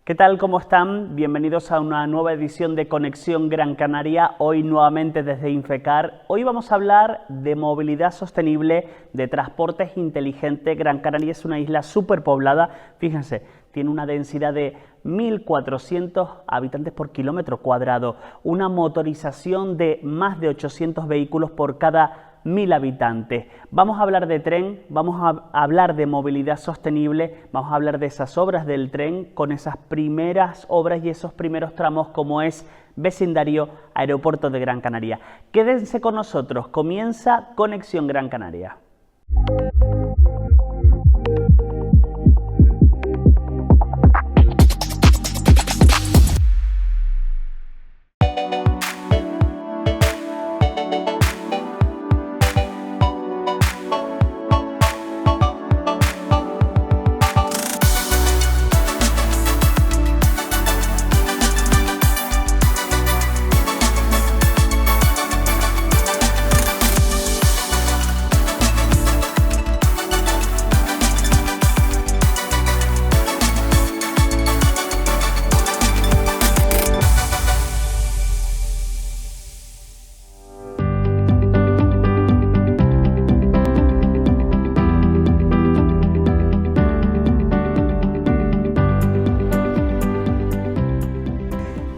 ¿Qué tal? ¿Cómo están? Bienvenidos a una nueva edición de Conexión Gran Canaria, hoy nuevamente desde Infecar. Hoy vamos a hablar de movilidad sostenible, de transportes inteligentes. Gran Canaria es una isla superpoblada, fíjense, tiene una densidad de 1.400 habitantes por kilómetro cuadrado, una motorización de más de 800 vehículos por cada 1.000 habitantes. Vamos a hablar de tren, vamos a hablar de movilidad sostenible, vamos a hablar de esas obras del tren con esas primeras obras y esos primeros tramos como es vecindario Aeropuerto de Gran Canaria. Quédense con nosotros, comienza Conexión Gran Canaria.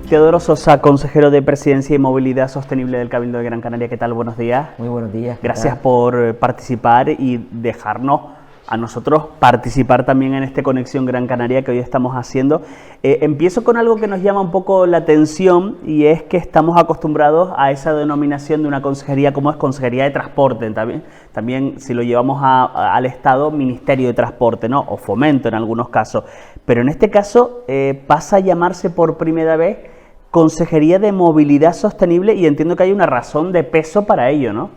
Teodoro Sosa, consejero de Presidencia y Movilidad Sostenible del Cabildo de Gran Canaria. ¿Qué tal? Buenos días. Muy buenos días. Gracias por participar y dejarnos a nosotros participar también en esta Conexión Gran Canaria que hoy estamos haciendo. Empiezo con algo que nos llama un poco la atención y es que estamos acostumbrados a esa denominación de una consejería como es Consejería de Transporte. También si lo llevamos al Estado, Ministerio de Transporte, ¿no? O Fomento en algunos casos. Pero en este caso pasa a llamarse por primera vez Consejería de Movilidad Sostenible y entiendo que hay una razón de peso para ello, ¿no?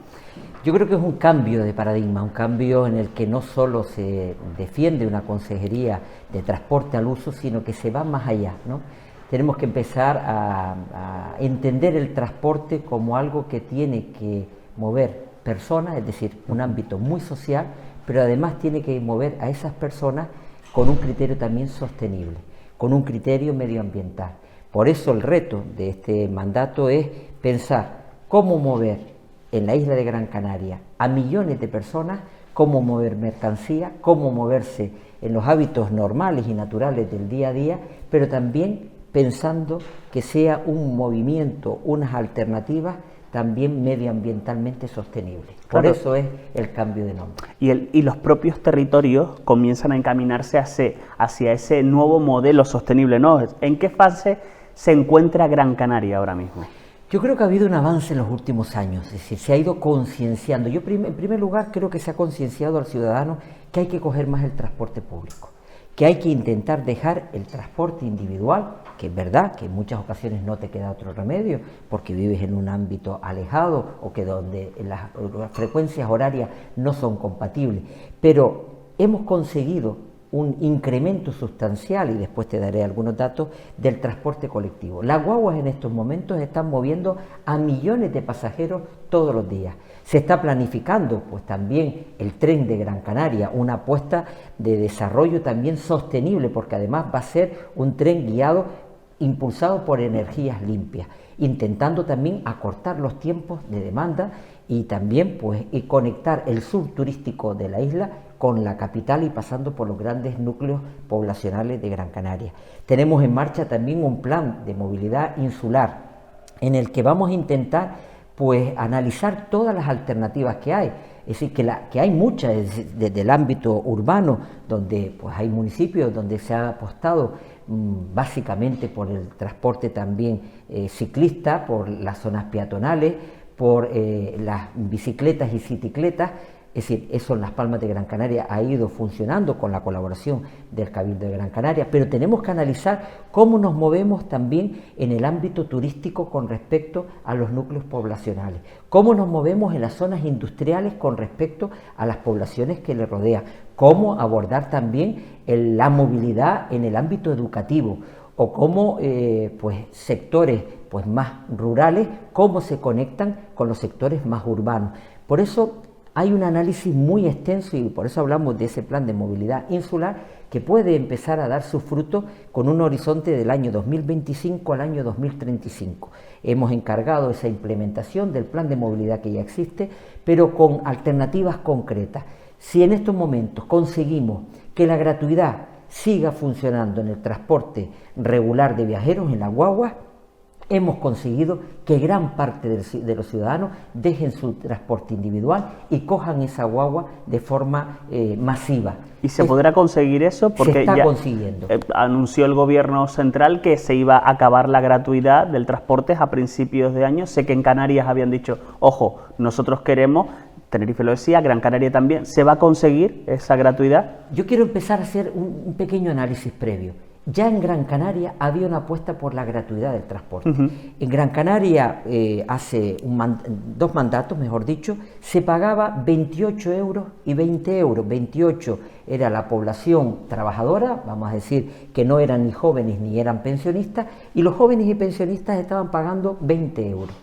Yo creo que es un cambio de paradigma, un cambio en el que no solo se defiende una consejería de transporte al uso, sino que se va más allá, ¿no? Tenemos que empezar a entender el transporte como algo que tiene que mover personas, es decir, un ámbito muy social, pero además tiene que mover a esas personas con un criterio también sostenible, con un criterio medioambiental. Por eso el reto de este mandato es pensar cómo mover en la isla de Gran Canaria a millones de personas, cómo mover mercancía, cómo moverse en los hábitos normales y naturales del día a día, pero también pensando que sea un movimiento, unas alternativas también medioambientalmente sostenibles. Por Claro. eso es el cambio de nombre. Y los propios territorios comienzan a encaminarse hacia ese nuevo modelo sostenible, ¿no? ¿En qué fase se encuentra Gran Canaria ahora mismo? Yo creo que ha habido un avance en los últimos años, es decir, se ha ido concienciando. Yo en primer lugar creo que se ha concienciado al ciudadano que hay que coger más el transporte público, que hay que intentar dejar el transporte individual, que es verdad que en muchas ocasiones no te queda otro remedio porque vives en un ámbito alejado o que donde las frecuencias horarias no son compatibles, pero hemos conseguido un incremento sustancial, y después te daré algunos datos, del transporte colectivo. Las guaguas en estos momentos están moviendo a millones de pasajeros todos los días. Se está planificando pues también el tren de Gran Canaria, una apuesta de desarrollo también sostenible, porque además va a ser un tren guiado, impulsado por energías limpias, intentando también acortar los tiempos de demanda y también pues y conectar el sur turístico de la isla con la capital y pasando por los grandes núcleos poblacionales de Gran Canaria. Tenemos en marcha también un plan de movilidad insular en el que vamos a intentar pues analizar todas las alternativas que hay. Es decir, que hay muchas desde el ámbito urbano, donde pues hay municipios donde se ha apostado básicamente por el transporte también ciclista, por las zonas peatonales, por las bicicletas y cicicletas. Es decir, eso en Las Palmas de Gran Canaria ha ido funcionando con la colaboración del Cabildo de Gran Canaria, pero tenemos que analizar cómo nos movemos también en el ámbito turístico con respecto a los núcleos poblacionales, cómo nos movemos en las zonas industriales con respecto a las poblaciones que le rodean, cómo abordar también la movilidad en el ámbito educativo o cómo pues, sectores pues, más rurales, cómo se conectan con los sectores más urbanos. Por eso hay un análisis muy extenso y por eso hablamos de ese plan de movilidad insular que puede empezar a dar sus frutos con un horizonte del año 2025 al año 2035. Hemos encargado esa implementación del plan de movilidad que ya existe, pero con alternativas concretas. Si en estos momentos conseguimos que la gratuidad siga funcionando en el transporte regular de viajeros, en la guagua, hemos conseguido que gran parte de los ciudadanos dejen su transporte individual y cojan esa guagua de forma masiva. ¿Y se podrá conseguir eso? Porque se está ya consiguiendo. Anunció el gobierno central que se iba a acabar la gratuidad del transporte a principios de año. Sé que en Canarias habían dicho, ojo, nosotros queremos, Tenerife lo decía, Gran Canaria también. ¿Se va a conseguir esa gratuidad? Yo quiero empezar a hacer un pequeño análisis previo. Ya en Gran Canaria había una apuesta por la gratuidad del transporte. En Gran Canaria, hace dos mandatos, mejor dicho, se pagaba 28 euros y 20 euros. 28 era la población trabajadora, vamos a decir que no eran ni jóvenes ni eran pensionistas, y los jóvenes y pensionistas estaban pagando 20 euros.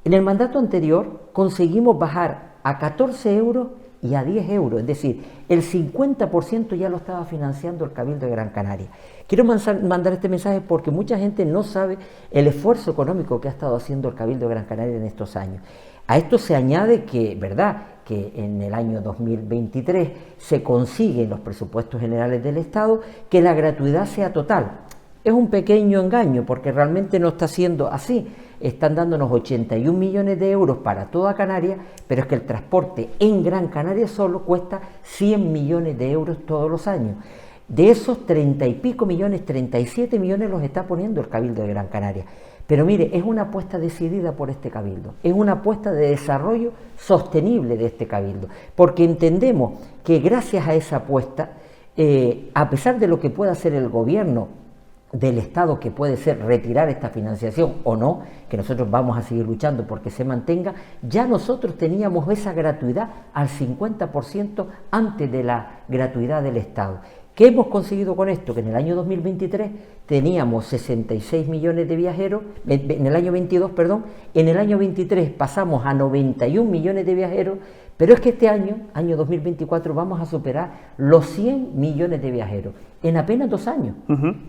En el mandato anterior conseguimos bajar a 14 euros y a 10 euros, es decir, el 50% ya lo estaba financiando el Cabildo de Gran Canaria. Quiero mandar este mensaje porque mucha gente no sabe el esfuerzo económico que ha estado haciendo el Cabildo de Gran Canaria en estos años. A esto se añade que, ¿verdad?, que en el año 2023 se consigue en los presupuestos generales del Estado que la gratuidad sea total. Es un pequeño engaño porque realmente no está siendo así. Están dándonos 81 millones de euros para toda Canarias, pero es que el transporte en Gran Canaria solo cuesta 100 millones de euros todos los años. De esos 30 y pico millones, 37 millones los está poniendo el Cabildo de Gran Canaria. Pero mire, es una apuesta decidida por este Cabildo, es una apuesta de desarrollo sostenible de este Cabildo, porque entendemos que gracias a esa apuesta, a pesar de lo que pueda hacer el gobierno del Estado, que puede ser retirar esta financiación o no, que nosotros vamos a seguir luchando porque se mantenga, ya nosotros teníamos esa gratuidad al 50% antes de la gratuidad del Estado. ¿Qué hemos conseguido con esto? Que en el año 2023 teníamos 66 millones de viajeros, en el año 22, perdón, en el año 23 pasamos a 91 millones de viajeros, pero es que este año, año 2024, vamos a superar los 100 millones de viajeros en apenas 2 años.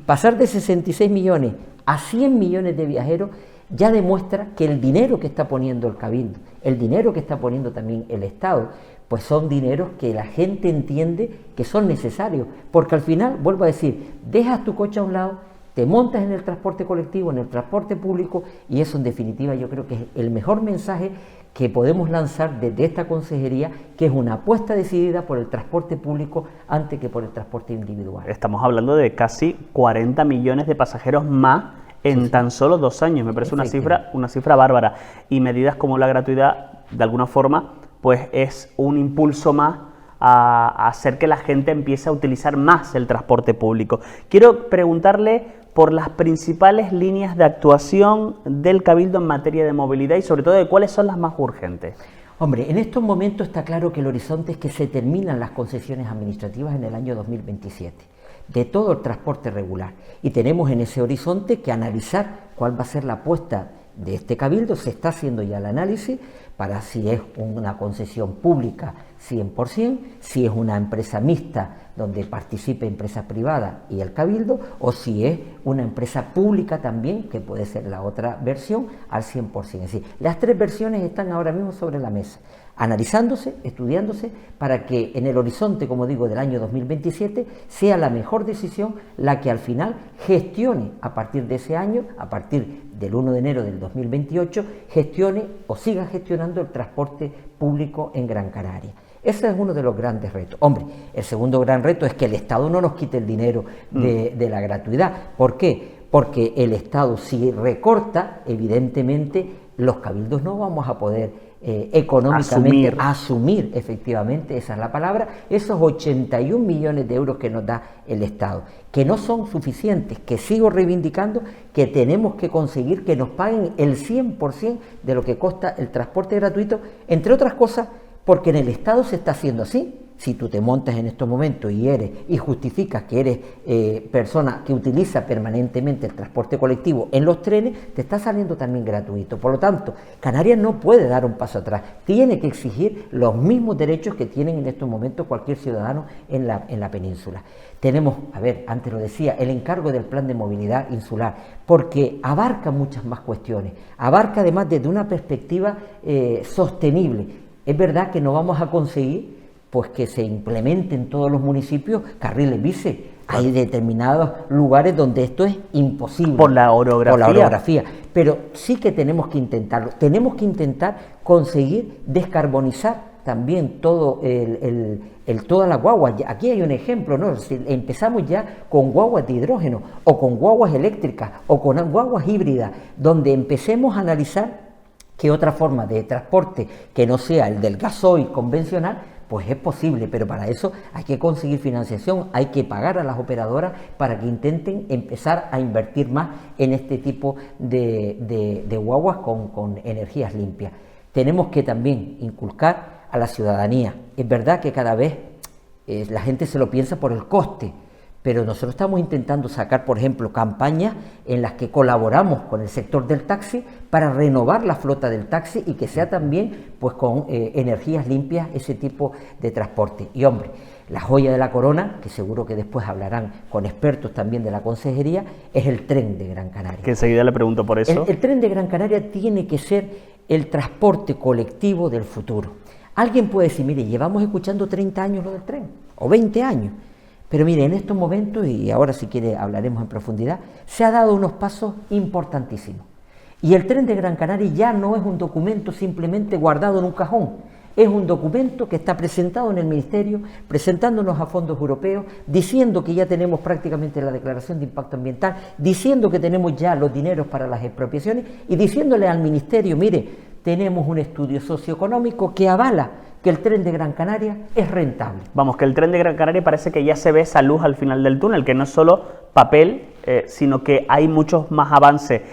Pasar de 66 millones a 100 millones de viajeros ya demuestra que el dinero que está poniendo el Cabildo, el dinero que está poniendo también el Estado, pues son dineros que la gente entiende que son necesarios, porque al final, vuelvo a decir, dejas tu coche a un lado, te montas en el transporte colectivo, en el transporte público, y eso en definitiva yo creo que es el mejor mensaje que podemos lanzar desde esta consejería, que es una apuesta decidida por el transporte público antes que por el transporte individual. Estamos hablando de casi 40 millones de pasajeros más en tan solo 2 años, me parece una cifra bárbara, y medidas como la gratuidad, de alguna forma, pues es un impulso más a hacer que la gente empiece a utilizar más el transporte público. Quiero preguntarle por las principales líneas de actuación del Cabildo en materia de movilidad y sobre todo de cuáles son las más urgentes. Hombre, en estos momentos está claro que el horizonte es que se terminan las concesiones administrativas en el año 2027 de todo el transporte regular, y tenemos en ese horizonte que analizar cuál va a ser la apuesta de este Cabildo. Se está haciendo ya el análisis para si es una concesión pública 100%, si es una empresa mixta donde participe empresa privada y el Cabildo, o si es una empresa pública también, que puede ser la otra versión, al 100%. Es decir, las 3 versiones están ahora mismo sobre la mesa, analizándose, estudiándose, para que en el horizonte, como digo, del año 2027, sea la mejor decisión la que al final gestione a partir de ese año, a partir del 1 de enero del 2028, gestione o siga gestionando el transporte público en Gran Canaria. Ese es uno de los grandes retos. Hombre, el segundo gran reto es que el Estado no nos quite el dinero de la gratuidad. ¿Por qué? Porque el Estado, si recorta, evidentemente los cabildos no vamos a poder económicamente asumir, efectivamente, esa es la palabra, esos 81 millones de euros que nos da el Estado, que no son suficientes, que sigo reivindicando que tenemos que conseguir que nos paguen el 100% de lo que cuesta el transporte gratuito, entre otras cosas, porque en el Estado se está haciendo así. si tú te montas en estos momentos y justificas que eres persona que utiliza permanentemente el transporte colectivo en los trenes, te está saliendo también gratuito. Por lo tanto, Canarias no puede dar un paso atrás, tiene que exigir los mismos derechos que tienen en estos momentos cualquier ciudadano en la península. Tenemos, antes lo decía, el encargo del plan de movilidad insular, porque abarca muchas más cuestiones, abarca además desde una perspectiva sostenible. Es verdad que no vamos a conseguir pues que se implemente en todos los municipios carriles bici. Hay determinados lugares donde esto es imposible. Por la orografía. Pero sí que tenemos que intentarlo. Tenemos que intentar conseguir descarbonizar también todo todas las guaguas. Aquí hay un ejemplo, ¿no? Si empezamos ya con guaguas de hidrógeno, o con guaguas eléctricas, o con guaguas híbridas, donde empecemos a analizar qué otra forma de transporte que no sea el del gasoil convencional, pues es posible, pero para eso hay que conseguir financiación, hay que pagar a las operadoras para que intenten empezar a invertir más en este tipo de guaguas con energías limpias. Tenemos que también inculcar a la ciudadanía. Es verdad que cada vez la gente se lo piensa por el coste, pero nosotros estamos intentando sacar, por ejemplo, campañas en las que colaboramos con el sector del taxi para renovar la flota del taxi y que sea también pues con energías limpias ese tipo de transporte. Y hombre, la joya de la corona, que seguro que después hablarán con expertos también de la consejería, es el tren de Gran Canaria. Que enseguida le pregunto por eso. El tren de Gran Canaria tiene que ser el transporte colectivo del futuro. Alguien puede decir, mire, llevamos escuchando 30 años lo del tren, o 20 años. Pero mire, en estos momentos, y ahora si quiere hablaremos en profundidad, se ha dado unos pasos importantísimos. Y el tren de Gran Canaria ya no es un documento simplemente guardado en un cajón, es un documento que está presentado en el Ministerio, presentándonos a fondos europeos, diciendo que ya tenemos prácticamente la declaración de impacto ambiental, diciendo que tenemos ya los dineros para las expropiaciones y diciéndole al Ministerio, mire, tenemos un estudio socioeconómico que avala que el tren de Gran Canaria es rentable. Vamos, que el tren de Gran Canaria parece que ya se ve esa luz al final del túnel, que no es solo papel, sino que hay muchos más avances.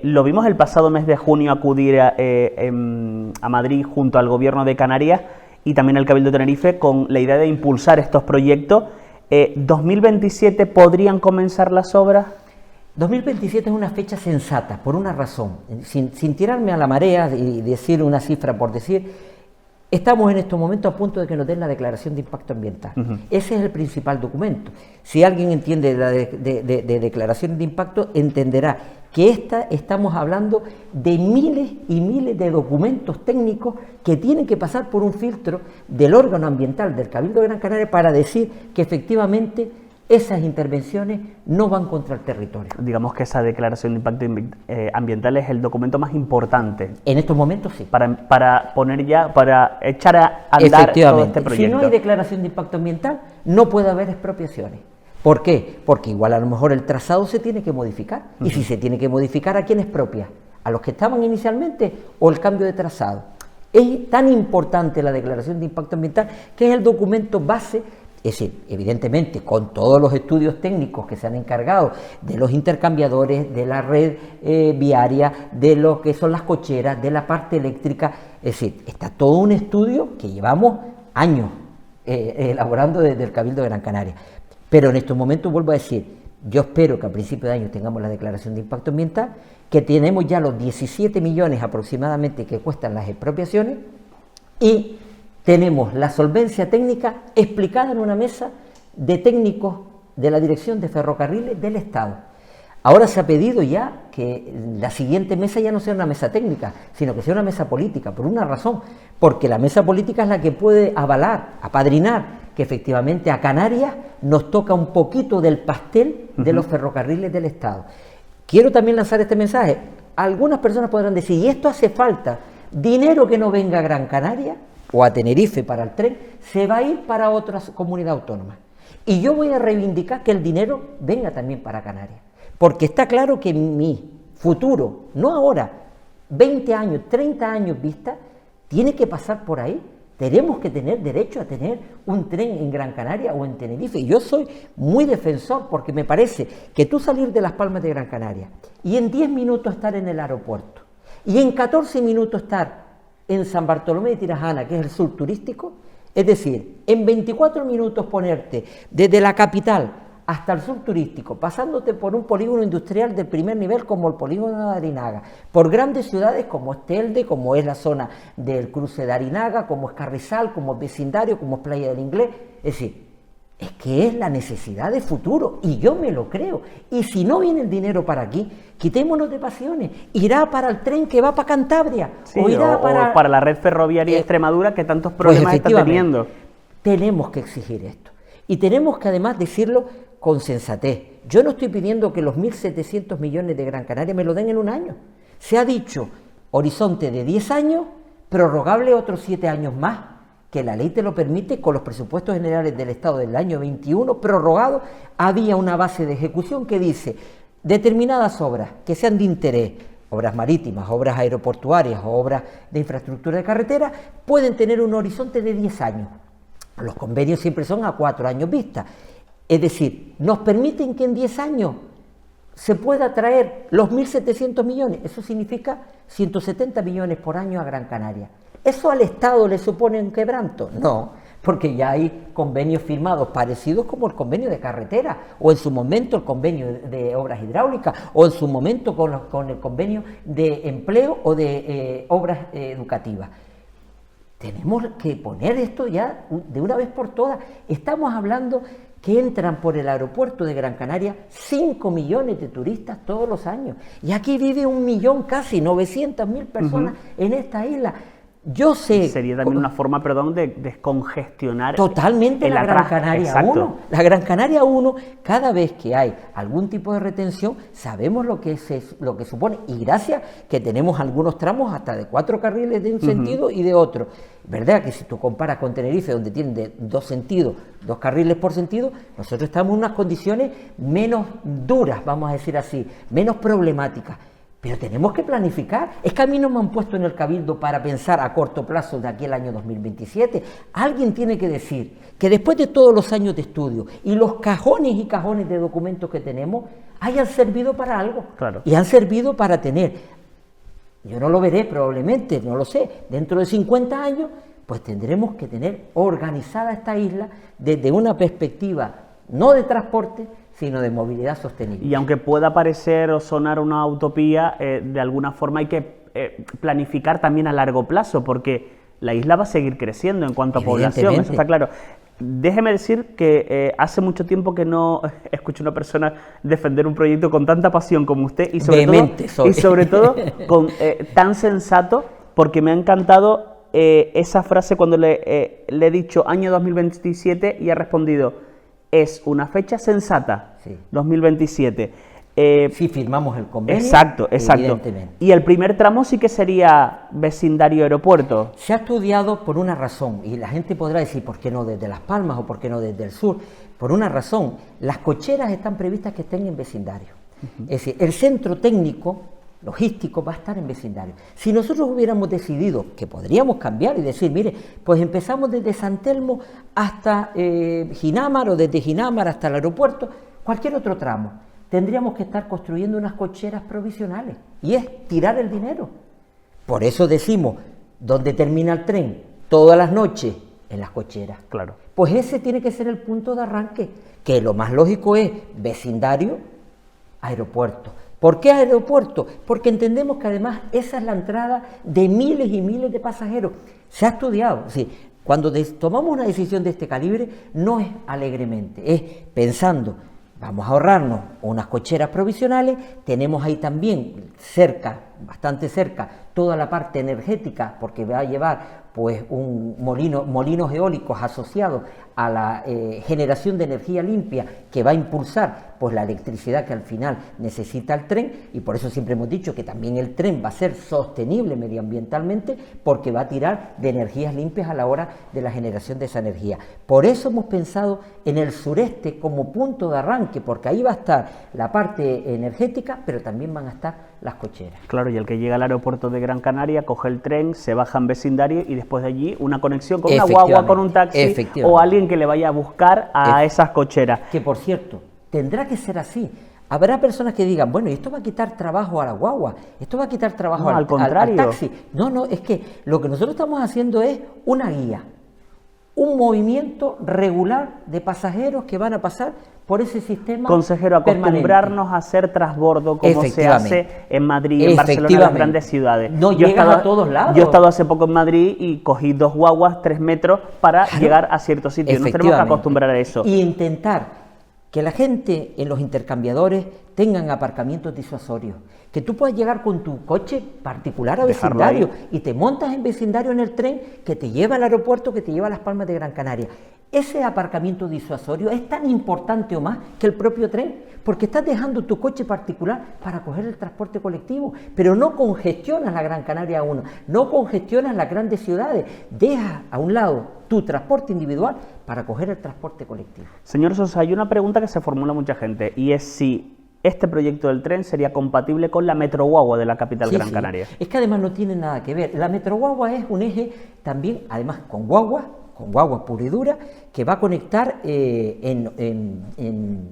Lo vimos el pasado mes de junio acudir a Madrid junto al Gobierno de Canarias y también al Cabildo de Tenerife con la idea de impulsar estos proyectos. ¿2027 podrían comenzar las obras? 2027 es una fecha sensata, por una razón. Sin tirarme a la marea y decir una cifra por decir, estamos en estos momentos a punto de que nos den la declaración de impacto ambiental. Ese es el principal documento. Si alguien entiende de declaración de impacto, entenderá que estamos hablando de miles y miles de documentos técnicos que tienen que pasar por un filtro del órgano ambiental del Cabildo de Gran Canaria para decir que efectivamente esas intervenciones no van contra el territorio. Digamos que esa declaración de impacto ambiental es el documento más importante. En estos momentos sí. Para echar a andar todo este proyecto. Si no hay declaración de impacto ambiental, no puede haber expropiaciones. ¿Por qué? Porque igual a lo mejor el trazado se tiene que modificar. Y si se tiene que modificar, ¿a quién expropia? ¿A los que estaban inicialmente o el cambio de trazado? Es tan importante la declaración de impacto ambiental que es el documento base. Es decir, evidentemente, con todos los estudios técnicos que se han encargado de los intercambiadores, de la red viaria, de lo que son las cocheras, de la parte eléctrica, es decir, está todo un estudio que llevamos años elaborando desde el Cabildo de Gran Canaria. Pero en estos momentos, vuelvo a decir, yo espero que a principios de año tengamos la declaración de impacto ambiental, que tenemos ya los 17 millones aproximadamente que cuestan las expropiaciones y tenemos la solvencia técnica explicada en una mesa de técnicos de la Dirección de Ferrocarriles del Estado. Ahora se ha pedido ya que la siguiente mesa ya no sea una mesa técnica, sino que sea una mesa política, por una razón, porque la mesa política es la que puede avalar, apadrinar, que efectivamente a Canarias nos toca un poquito del pastel de los ferrocarriles del Estado. Quiero también lanzar este mensaje. Algunas personas podrán decir, ¿y esto hace falta? Dinero que no venga a Gran Canaria o a Tenerife para el tren, se va a ir para otras comunidades autónomas. Y yo voy a reivindicar que el dinero venga también para Canarias, porque está claro que mi futuro, no ahora, 20 años, 30 años vista, tiene que pasar por ahí. Tenemos que tener derecho a tener un tren en Gran Canaria o en Tenerife. Y yo soy muy defensor porque me parece que tú salir de Las Palmas de Gran Canaria y en 10 minutos estar en el aeropuerto y en 14 minutos estar en San Bartolomé de Tirajana, que es el sur turístico, Es decir, en 24 minutos ponerte desde la capital hasta el sur turístico, pasándote por un polígono industrial de primer nivel como el polígono de Arinaga, por grandes ciudades como es Telde, como es la zona del cruce de Arinaga, como es Carrizal, como es Vecindario, como es Playa del Inglés. Es decir, es que es la necesidad de futuro, y yo me lo creo. Y si no viene el dinero para aquí, quitémonos de pasiones. Irá para el tren que va para Cantabria, sí, o irá para la red ferroviaria de Extremadura, que tantos problemas está teniendo. Tenemos que exigir esto. Y tenemos que además decirlo con sensatez. Yo no estoy pidiendo que los 1.700 millones de Gran Canaria me lo den en un año. Se ha dicho horizonte de 10 años, prorrogable otros 7 años más, que la ley te lo permite. Con los presupuestos generales del Estado del año 21 prorrogado, había una base de ejecución que dice determinadas obras que sean de interés, obras marítimas, obras aeroportuarias o obras de infraestructura de carretera, pueden tener un horizonte de 10 años. Los convenios siempre son a 4 años vista. Es decir, nos permiten que en 10 años se pueda traer los 1.700 millones. Eso significa 170 millones por año a Gran Canaria. ¿Eso al Estado le supone un quebranto? No, porque ya hay convenios firmados parecidos como el convenio de carretera, o en su momento el convenio de obras hidráulicas, o en su momento con el convenio de empleo o de obras educativas. Tenemos que poner esto ya de una vez por todas. Estamos hablando que entran por el aeropuerto de Gran Canaria 5 millones de turistas todos los años. Y aquí vive 1 millón, casi 900.000 personas en esta isla. Yo sé... Sería también una forma, perdón, de descongestionar... Totalmente la Gran Canaria 1. La Gran Canaria 1, cada vez que hay algún tipo de retención, sabemos lo que supone. Y gracias que tenemos algunos tramos hasta de 4 carriles de un sentido y de otro. ¿Verdad? Que si tú comparas con Tenerife, donde tienen de 2 sentidos, 2 carriles por sentido, nosotros estamos en unas condiciones menos duras, vamos a decir así, menos problemáticas. Pero tenemos que planificar. Es que a mí no me han puesto en el Cabildo para pensar a corto plazo de aquí al año 2027. Alguien tiene que decir que después de todos los años de estudio y los cajones y cajones de documentos que tenemos, hayan servido para algo. Claro. Y han servido para tener, yo no lo veré probablemente, no lo sé, dentro de 50 años, pues tendremos que tener organizada esta isla desde una perspectiva no de transporte, sino de movilidad sostenible. Y aunque pueda parecer o sonar una utopía, de alguna forma hay que planificar también a largo plazo, porque la isla va a seguir creciendo en cuanto a población, eso está claro. Déjeme decir que hace mucho tiempo que no escucho a una persona defender un proyecto con tanta pasión como usted y sobre todo con, tan sensato, porque me ha encantado esa frase cuando le he dicho año 2027 y ha respondido: es una fecha sensata, sí. 2027. Si firmamos el convenio. Exacto. Y el primer tramo sí que sería vecindario-aeropuerto. Se ha estudiado por una razón, y la gente podrá decir, ¿por qué no desde Las Palmas o por qué no desde el sur? Por una razón, las cocheras están previstas que estén en vecindario. Es decir, el centro técnico, logístico, va a estar en vecindario. Si nosotros hubiéramos decidido que podríamos cambiar y decir, mire, pues empezamos desde San Telmo hasta Ginamar, o desde Ginamar hasta el aeropuerto, cualquier otro tramo, tendríamos que estar construyendo unas cocheras provisionales, y es tirar el dinero. Por eso decimos, ¿dónde termina el tren? Todas las noches, en las cocheras. Claro. Pues ese tiene que ser el punto de arranque, que lo más lógico es vecindario, aeropuerto. ¿Por qué aeropuerto? Porque entendemos que además esa es la entrada de miles y miles de pasajeros. Se ha estudiado. Sí, cuando tomamos una decisión de este calibre, no es alegremente, es pensando, vamos a ahorrarnos unas cocheras provisionales, tenemos ahí también cerca, bastante cerca, toda la parte energética, porque va a llevar pues molinos eólicos asociados a la generación de energía limpia, que va a impulsar pues la electricidad que al final necesita el tren, y por eso siempre hemos dicho que también el tren va a ser sostenible medioambientalmente, porque va a tirar de energías limpias a la hora de la generación de esa energía. Por eso hemos pensado en el sureste como punto de arranque, porque ahí va a estar la parte energética, pero también van a estar las cocheras. Claro, y el que llega al aeropuerto de Gran Canaria coge el tren, se baja en vecindario y después de allí una conexión con una guagua, con un taxi o alguien que le vaya a buscar a esas cocheras. Que por cierto, tendrá que ser así. Habrá personas que digan, bueno, ¿y esto va a quitar trabajo a la guagua? ¿Esto va a quitar trabajo al taxi? No, es que lo que nosotros estamos haciendo es una guía. un movimiento regular de pasajeros que van a pasar por ese sistema. Consejero, acostumbrarnos a hacer transbordo como se hace en Madrid, en Barcelona, en las grandes ciudades. No llegas a todos lados. Yo he estado hace poco en Madrid y cogí 2 guaguas, 3 metros para llegar a ciertos sitios. Nos tenemos que acostumbrar a eso. Y intentar que la gente en los intercambiadores tengan aparcamientos disuasorios. Que tú puedas llegar con tu coche particular a vecindario y te montas en vecindario en el tren que te lleva al aeropuerto, que te lleva a Las Palmas de Gran Canaria. Ese aparcamiento disuasorio es tan importante o más que el propio tren, porque estás dejando tu coche particular para coger el transporte colectivo, pero no congestionas la Gran Canaria 1, no congestionas las grandes ciudades, dejas a un lado tu transporte individual para coger el transporte colectivo. Señor Sosa, hay una pregunta que se formula mucha gente y es si este proyecto del tren sería compatible con la Metro Guagua de la capital Gran Canaria. Es que además no tiene nada que ver. La Metro Guagua es un eje también, además con guagua pura y dura, que va a conectar en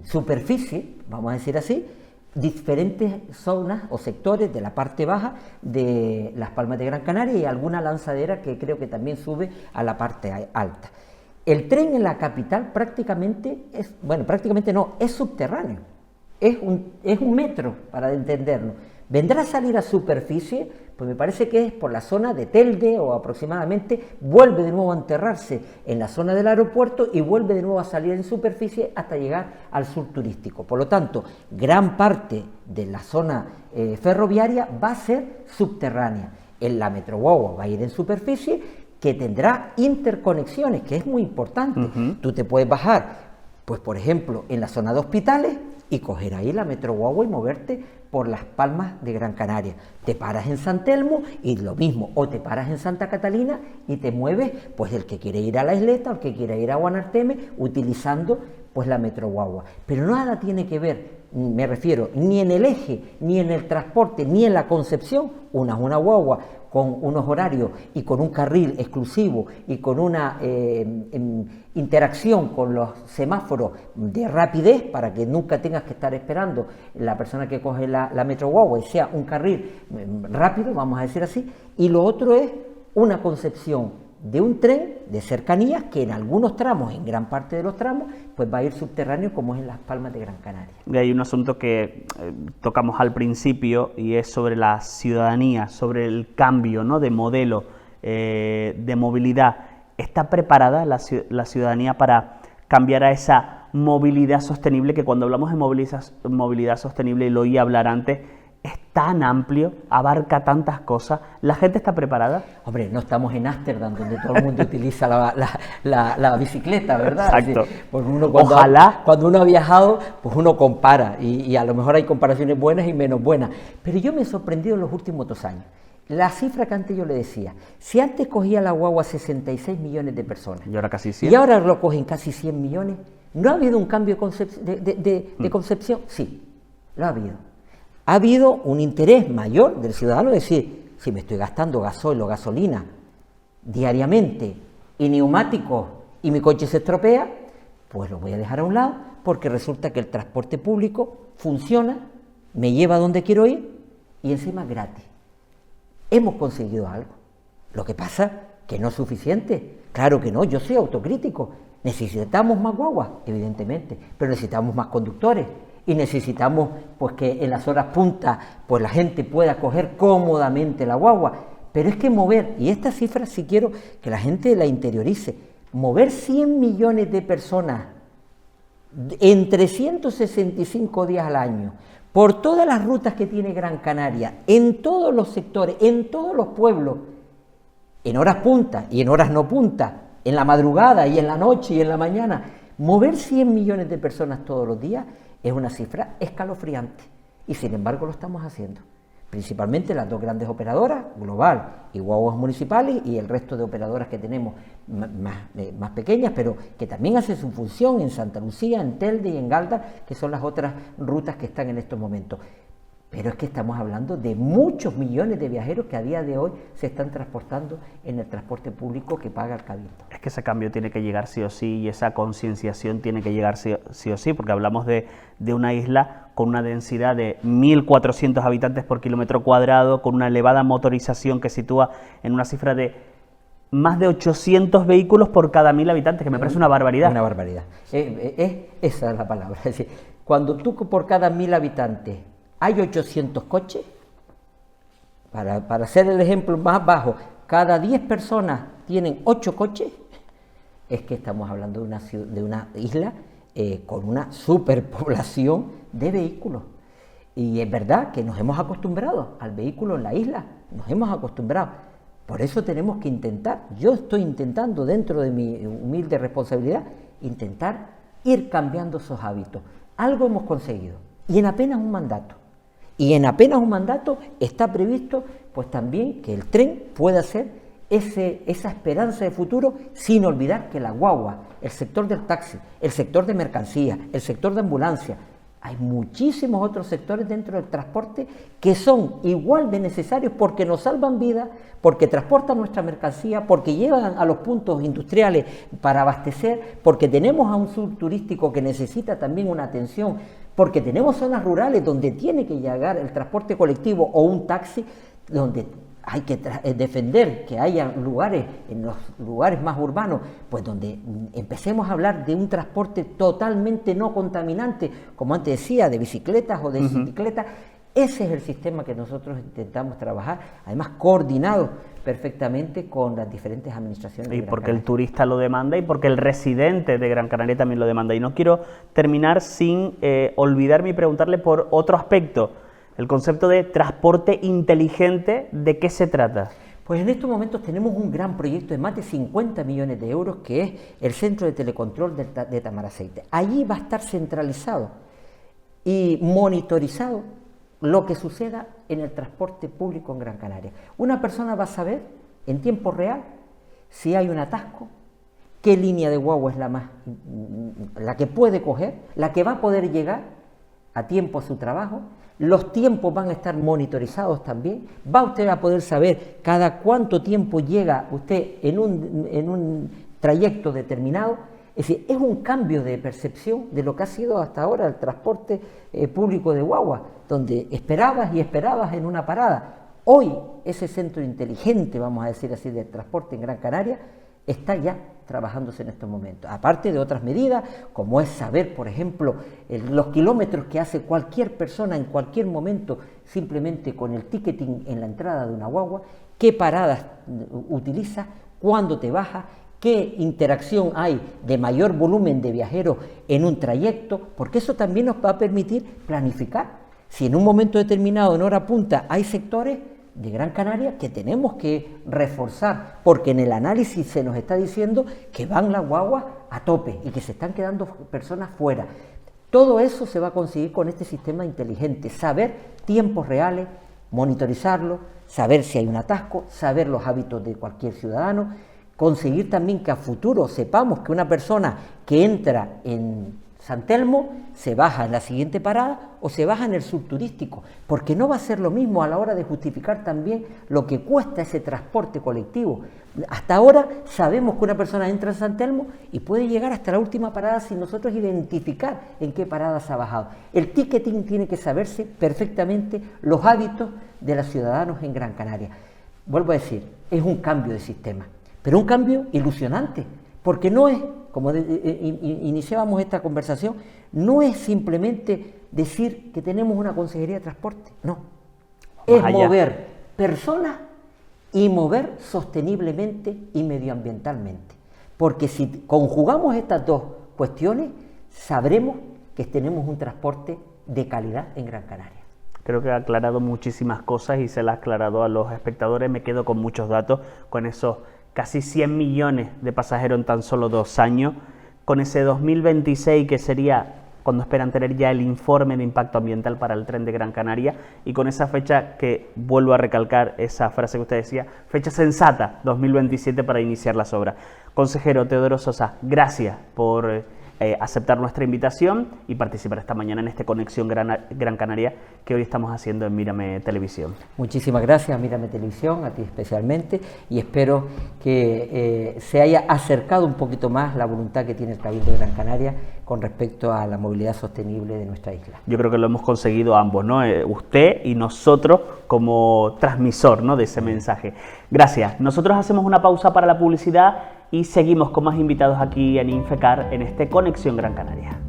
superficie, vamos a decir así, diferentes zonas o sectores de la parte baja de Las Palmas de Gran Canaria y alguna lanzadera que creo que también sube a la parte alta. El tren en la capital prácticamente es subterráneo. Es un metro, para entenderlo. Vendrá a salir a superficie, pues me parece que es por la zona de Telde o aproximadamente, vuelve de nuevo a enterrarse en la zona del aeropuerto y vuelve de nuevo a salir en superficie hasta llegar al sur turístico. Por lo tanto, gran parte de la zona ferroviaria va a ser subterránea. En la Metro Guagua va a ir en superficie, que tendrá interconexiones, que es muy importante. Tú te puedes bajar, pues por ejemplo, en la zona de hospitales, y coger ahí la Metro Guagua y moverte por Las Palmas de Gran Canaria. Te paras en San Telmo y lo mismo, o te paras en Santa Catalina y te mueves, pues el que quiere ir a La Isleta o el que quiere ir a Guanarteme, utilizando pues la Metro Guagua. Pero nada tiene que ver, me refiero, ni en el eje, ni en el transporte, ni en la concepción. Una guagua con unos horarios y con un carril exclusivo y con una interacción con los semáforos de rapidez para que nunca tengas que estar esperando la persona que coge la Metro Guagua y sea un carril rápido, vamos a decir así, y lo otro es una concepción de un tren de cercanías que en algunos tramos, en gran parte de los tramos, pues va a ir subterráneo como es en Las Palmas de Gran Canaria. Y hay un asunto que tocamos al principio y es sobre la ciudadanía, sobre el cambio, ¿no?, de modelo de movilidad. ¿Está preparada la ciudadanía para cambiar a esa movilidad sostenible que cuando hablamos de movilidad sostenible, y lo oí hablar antes, es tan amplio, abarca tantas cosas? ¿La gente está preparada? Hombre, no estamos en Ámsterdam, donde todo el mundo utiliza la bicicleta, ¿verdad? Exacto. Sí, pues uno Ojalá. Cuando uno ha viajado, pues uno compara, y a lo mejor hay comparaciones buenas y menos buenas. Pero yo me he sorprendido en los últimos 2 años. La cifra que antes yo le decía, si antes cogía la guagua 66 millones de personas, y ahora casi 100. Y ahora lo cogen casi 100 millones, ¿no ha habido un cambio de concepción? Sí, lo ha habido. Ha habido un interés mayor del ciudadano de decir, si me estoy gastando gasoil o gasolina diariamente y neumáticos y mi coche se estropea, pues lo voy a dejar a un lado porque resulta que el transporte público funciona, me lleva a donde quiero ir y encima es gratis. Hemos conseguido algo. Lo que pasa que no es suficiente. Claro que no, yo soy autocrítico. Necesitamos más guaguas, evidentemente, pero necesitamos más conductores. Y necesitamos pues que en las horas punta pues la gente pueda coger cómodamente la guagua, pero es que mover, y esta cifra sí quiero que la gente la interiorice, mover 100 millones de personas en 365 días al año, por todas las rutas que tiene Gran Canaria, en todos los sectores, en todos los pueblos, en horas punta y en horas no punta, en la madrugada y en la noche y en la mañana, mover 100 millones de personas todos los días es una cifra escalofriante y sin embargo lo estamos haciendo. Principalmente las 2 grandes operadoras, Global y Guaguas Municipales, y el resto de operadoras que tenemos más pequeñas, pero que también hacen su función en Santa Lucía, en Telde y en Galdar, que son las otras rutas que están en estos momentos. Pero es que estamos hablando de muchos millones de viajeros que a día de hoy se están transportando en el transporte público que paga el Cabildo. Es que ese cambio tiene que llegar sí o sí, y esa concienciación tiene que llegar sí o sí, porque hablamos de una isla con una densidad de 1.400 habitantes por kilómetro cuadrado, con una elevada motorización que sitúa en una cifra de más de 800 vehículos por cada 1000 habitantes, que me parece una barbaridad. Una barbaridad. Esa es la palabra. Es decir, cuando tú por cada 1000 habitantes hay 800 coches, para hacer el ejemplo más bajo, cada 10 personas tienen 8 coches, es que estamos hablando de una isla con una superpoblación de vehículos. Y es verdad que nos hemos acostumbrado al vehículo en la isla, nos hemos acostumbrado. Por eso tenemos que intentar, yo estoy intentando dentro de mi humilde responsabilidad, intentar ir cambiando esos hábitos. Algo hemos conseguido, y en apenas un mandato. Y en apenas un mandato está previsto pues también que el tren pueda ser esa esperanza de futuro, sin olvidar que la guagua, el sector del taxi, el sector de mercancías, el sector de ambulancia, hay muchísimos otros sectores dentro del transporte que son igual de necesarios porque nos salvan vidas, porque transportan nuestra mercancía, porque llevan a los puntos industriales para abastecer, porque tenemos a un sur turístico que necesita también una atención, porque tenemos zonas rurales donde tiene que llegar el transporte colectivo o un taxi, donde hay que defender que haya lugares, en los lugares más urbanos, pues donde empecemos a hablar de un transporte totalmente no contaminante, como antes decía, de bicicletas o de bicicletas. Ese es el sistema que nosotros intentamos trabajar, además coordinado perfectamente con las diferentes administraciones. Y porque el turista lo demanda y porque el residente de Gran Canaria también lo demanda. Y no quiero terminar sin olvidarme y preguntarle por otro aspecto. El concepto de transporte inteligente, ¿de qué se trata? Pues en estos momentos tenemos un gran proyecto de más de 50 millones de euros que es el Centro de Telecontrol de Tamaraceite. Allí va a estar centralizado y monitorizado lo que suceda en el transporte público en Gran Canaria. Una persona va a saber en tiempo real si hay un atasco, qué línea de guagua es la que puede coger, la que va a poder llegar a tiempo a su trabajo. Los tiempos van a estar monitorizados también. Va usted a poder saber cada cuánto tiempo llega usted en un trayecto determinado. Es decir, es un cambio de percepción de lo que ha sido hasta ahora el transporte público de guagua, donde esperabas y esperabas en una parada. Hoy ese centro inteligente, vamos a decir así, del transporte en Gran Canaria, está ya trabajándose en estos momentos, aparte de otras medidas, como es saber, por ejemplo, los kilómetros que hace cualquier persona en cualquier momento, simplemente con el ticketing en la entrada de una guagua, qué paradas utiliza, cuándo te baja, qué interacción hay de mayor volumen de viajeros en un trayecto, porque eso también nos va a permitir planificar. Si en un momento determinado, en hora punta, hay sectores de Gran Canaria que tenemos que reforzar, porque en el análisis se nos está diciendo que van las guaguas a tope y que se están quedando personas fuera. Todo eso se va a conseguir con este sistema inteligente, saber tiempos reales, monitorizarlo, saber si hay un atasco, saber los hábitos de cualquier ciudadano, conseguir también que a futuro sepamos que una persona que entra en San Telmo se baja en la siguiente parada o se baja en el subturístico, porque no va a ser lo mismo a la hora de justificar también lo que cuesta ese transporte colectivo. Hasta ahora sabemos que una persona entra en San Telmo y puede llegar hasta la última parada sin nosotros identificar en qué parada se ha bajado. El ticketing tiene que saberse perfectamente los hábitos de los ciudadanos en Gran Canaria. Vuelvo a decir, es un cambio de sistema, pero un cambio ilusionante, porque no es, como iniciábamos esta conversación, no es simplemente decir que tenemos una consejería de transporte, no. Es mover personas y mover sosteniblemente y medioambientalmente. Porque si conjugamos estas dos cuestiones, sabremos que tenemos un transporte de calidad en Gran Canaria. Creo que ha aclarado muchísimas cosas y se las ha aclarado a los espectadores. Me quedo con muchos datos, con esos casi 100 millones de pasajeros en tan solo 2 años, con ese 2026 que sería cuando esperan tener ya el informe de impacto ambiental para el tren de Gran Canaria, y con esa fecha que, vuelvo a recalcar esa frase que usted decía, fecha sensata, 2027 para iniciar las obras. Consejero Teodoro Sosa, gracias por aceptar nuestra invitación y participar esta mañana en este Conexión Gran Canaria que hoy estamos haciendo en Mírame Televisión. Muchísimas gracias a Mírame Televisión, a ti especialmente, y espero que se haya acercado un poquito más la voluntad que tiene el Cabildo de Gran Canaria con respecto a la movilidad sostenible de nuestra isla. Yo creo que lo hemos conseguido ambos, ¿no? Usted y nosotros como transmisor, ¿no?, de ese mensaje. Gracias. Nosotros hacemos una pausa para la publicidad y seguimos con más invitados aquí en Infecar en este Conexión Gran Canaria.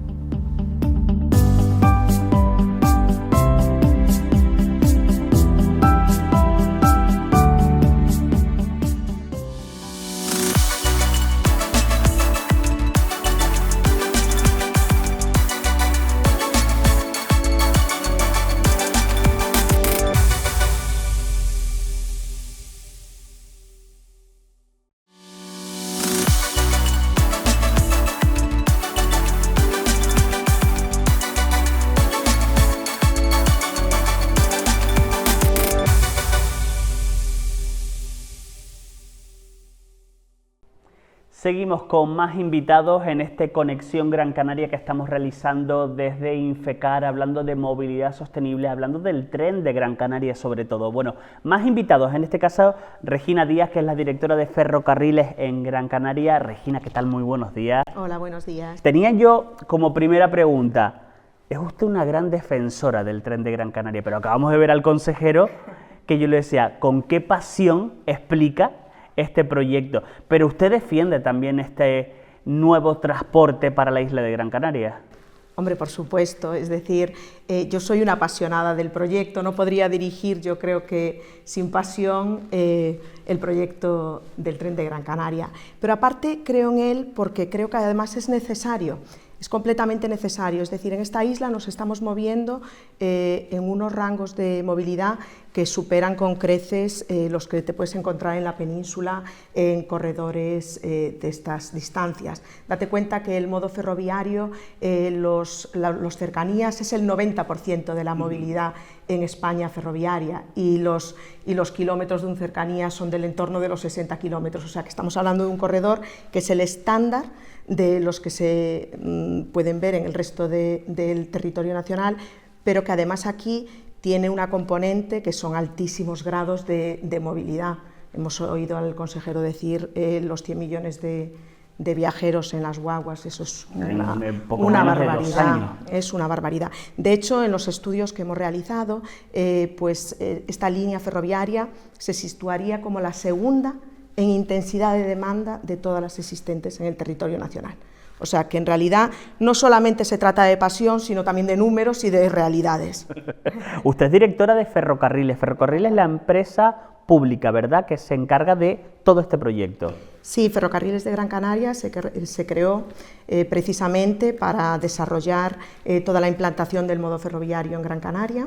Seguimos con más invitados en este Conexión Gran Canaria que estamos realizando desde Infecar, hablando de movilidad sostenible, hablando del tren de Gran Canaria sobre todo. Bueno, más invitados, en este caso Regina Díaz, que es la directora de Ferrocarriles en Gran Canaria. Regina, ¿qué tal? Muy buenos días. Hola, buenos días. Tenía yo como primera pregunta, es usted una gran defensora del tren de Gran Canaria, pero acabamos de ver al consejero que yo le decía, ¿con qué pasión explica este proyecto? Pero usted defiende también este nuevo transporte para la isla de Gran Canaria. Hombre, por supuesto, es decir, yo soy una apasionada del proyecto, no podría dirigir, yo creo que sin pasión, el proyecto del tren de Gran Canaria. Pero aparte creo en él porque creo que además es necesario. Es completamente necesario, es decir, en esta isla nos estamos moviendo en unos rangos de movilidad que superan con creces los que te puedes encontrar en la península en corredores de estas distancias. Date cuenta que el modo ferroviario, los cercanías es el 90% de la movilidad en España ferroviaria y los kilómetros de un cercanía son del entorno de los 60 kilómetros, o sea que estamos hablando de un corredor que es el estándar de los que se pueden ver en el resto del territorio nacional, pero que además aquí tiene una componente que son altísimos grados de movilidad. Hemos oído al consejero decir los 100 millones de viajeros en las guaguas, eso es una barbaridad, es una barbaridad. De hecho, en los estudios que hemos realizado, esta línea ferroviaria se situaría como la segunda en intensidad de demanda de todas las existentes en el territorio nacional. O sea que en realidad no solamente se trata de pasión, sino también de números y de realidades. Usted es directora de Ferrocarriles. Ferrocarriles es la empresa pública, ¿verdad?, que se encarga de todo este proyecto. Sí, Ferrocarriles de Gran Canaria se creó precisamente para desarrollar toda la implantación del modo ferroviario en Gran Canaria.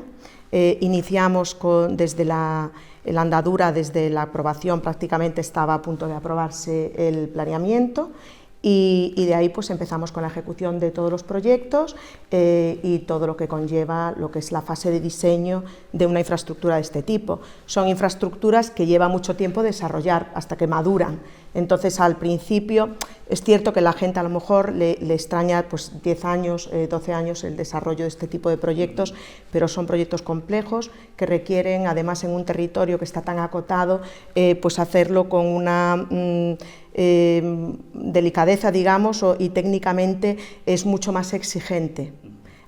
Iniciamos desde la andadura, desde la aprobación, prácticamente estaba a punto de aprobarse el planeamiento. Y de ahí pues empezamos con la ejecución de todos los proyectos y todo lo que conlleva lo que es la fase de diseño de una infraestructura de este tipo. Son infraestructuras que lleva mucho tiempo desarrollar hasta que maduran. Entonces al principio es cierto que la gente a lo mejor le extraña pues 10 años, 12 años el desarrollo de este tipo de proyectos, pero son proyectos complejos que requieren, además en un territorio que está tan acotado, pues hacerlo con una delicadeza, digamos, y técnicamente es mucho más exigente.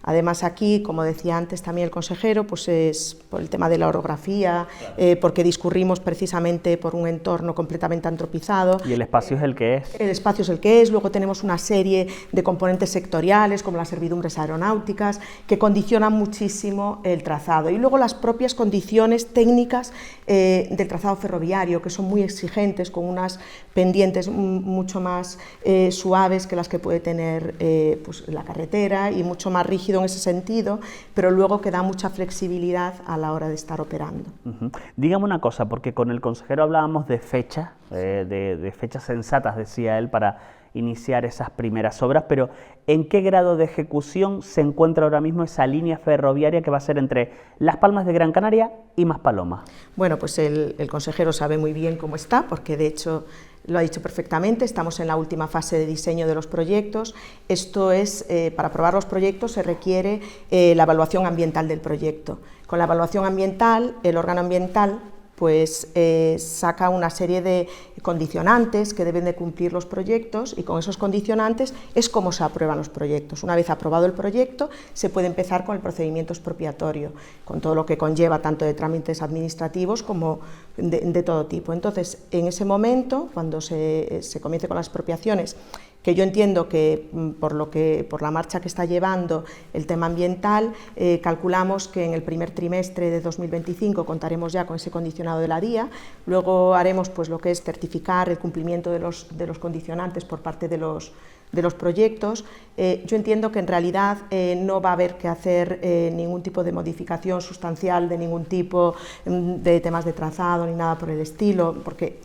Además aquí, como decía antes también el consejero, pues es por el tema de la orografía, porque discurrimos precisamente por un entorno completamente antropizado. ¿Y el espacio es el que es? El espacio es el que es, luego tenemos una serie de componentes sectoriales, como las servidumbres aeronáuticas, que condicionan muchísimo el trazado. Y luego las propias condiciones técnicas del trazado ferroviario, que son muy exigentes, con unas pendientes mucho más suaves que las que puede tener pues la carretera y mucho más rígido en ese sentido, pero luego que da mucha flexibilidad a la hora de estar operando. Dígame una cosa, porque con el consejero hablábamos de fechas, de fechas sensatas, decía él, para iniciar esas primeras obras, pero ¿en qué grado de ejecución se encuentra ahora mismo esa línea ferroviaria que va a ser entre Las Palmas de Gran Canaria y Maspalomas? Bueno, pues el consejero sabe muy bien cómo está, porque de hecho lo ha dicho perfectamente, estamos en la última fase de diseño de los proyectos. Esto es, para aprobar los proyectos se requiere la evaluación ambiental del proyecto. Con la evaluación ambiental, el órgano ambiental pues saca una serie de condicionantes que deben de cumplir los proyectos, y con esos condicionantes es como se aprueban los proyectos. Una vez aprobado el proyecto, se puede empezar con el procedimiento expropiatorio, con todo lo que conlleva tanto de trámites administrativos como de todo tipo. Entonces, en ese momento, cuando se comience con las expropiaciones, que yo entiendo que por la marcha que está llevando el tema ambiental, calculamos que en el primer trimestre de 2025 contaremos ya con ese condicionado de la DIA, luego haremos pues lo que es certificar el cumplimiento de los condicionantes por parte de los proyectos. Yo entiendo que en realidad no va a haber que hacer ningún tipo de modificación sustancial de ningún tipo de temas de trazado ni nada por el estilo, porque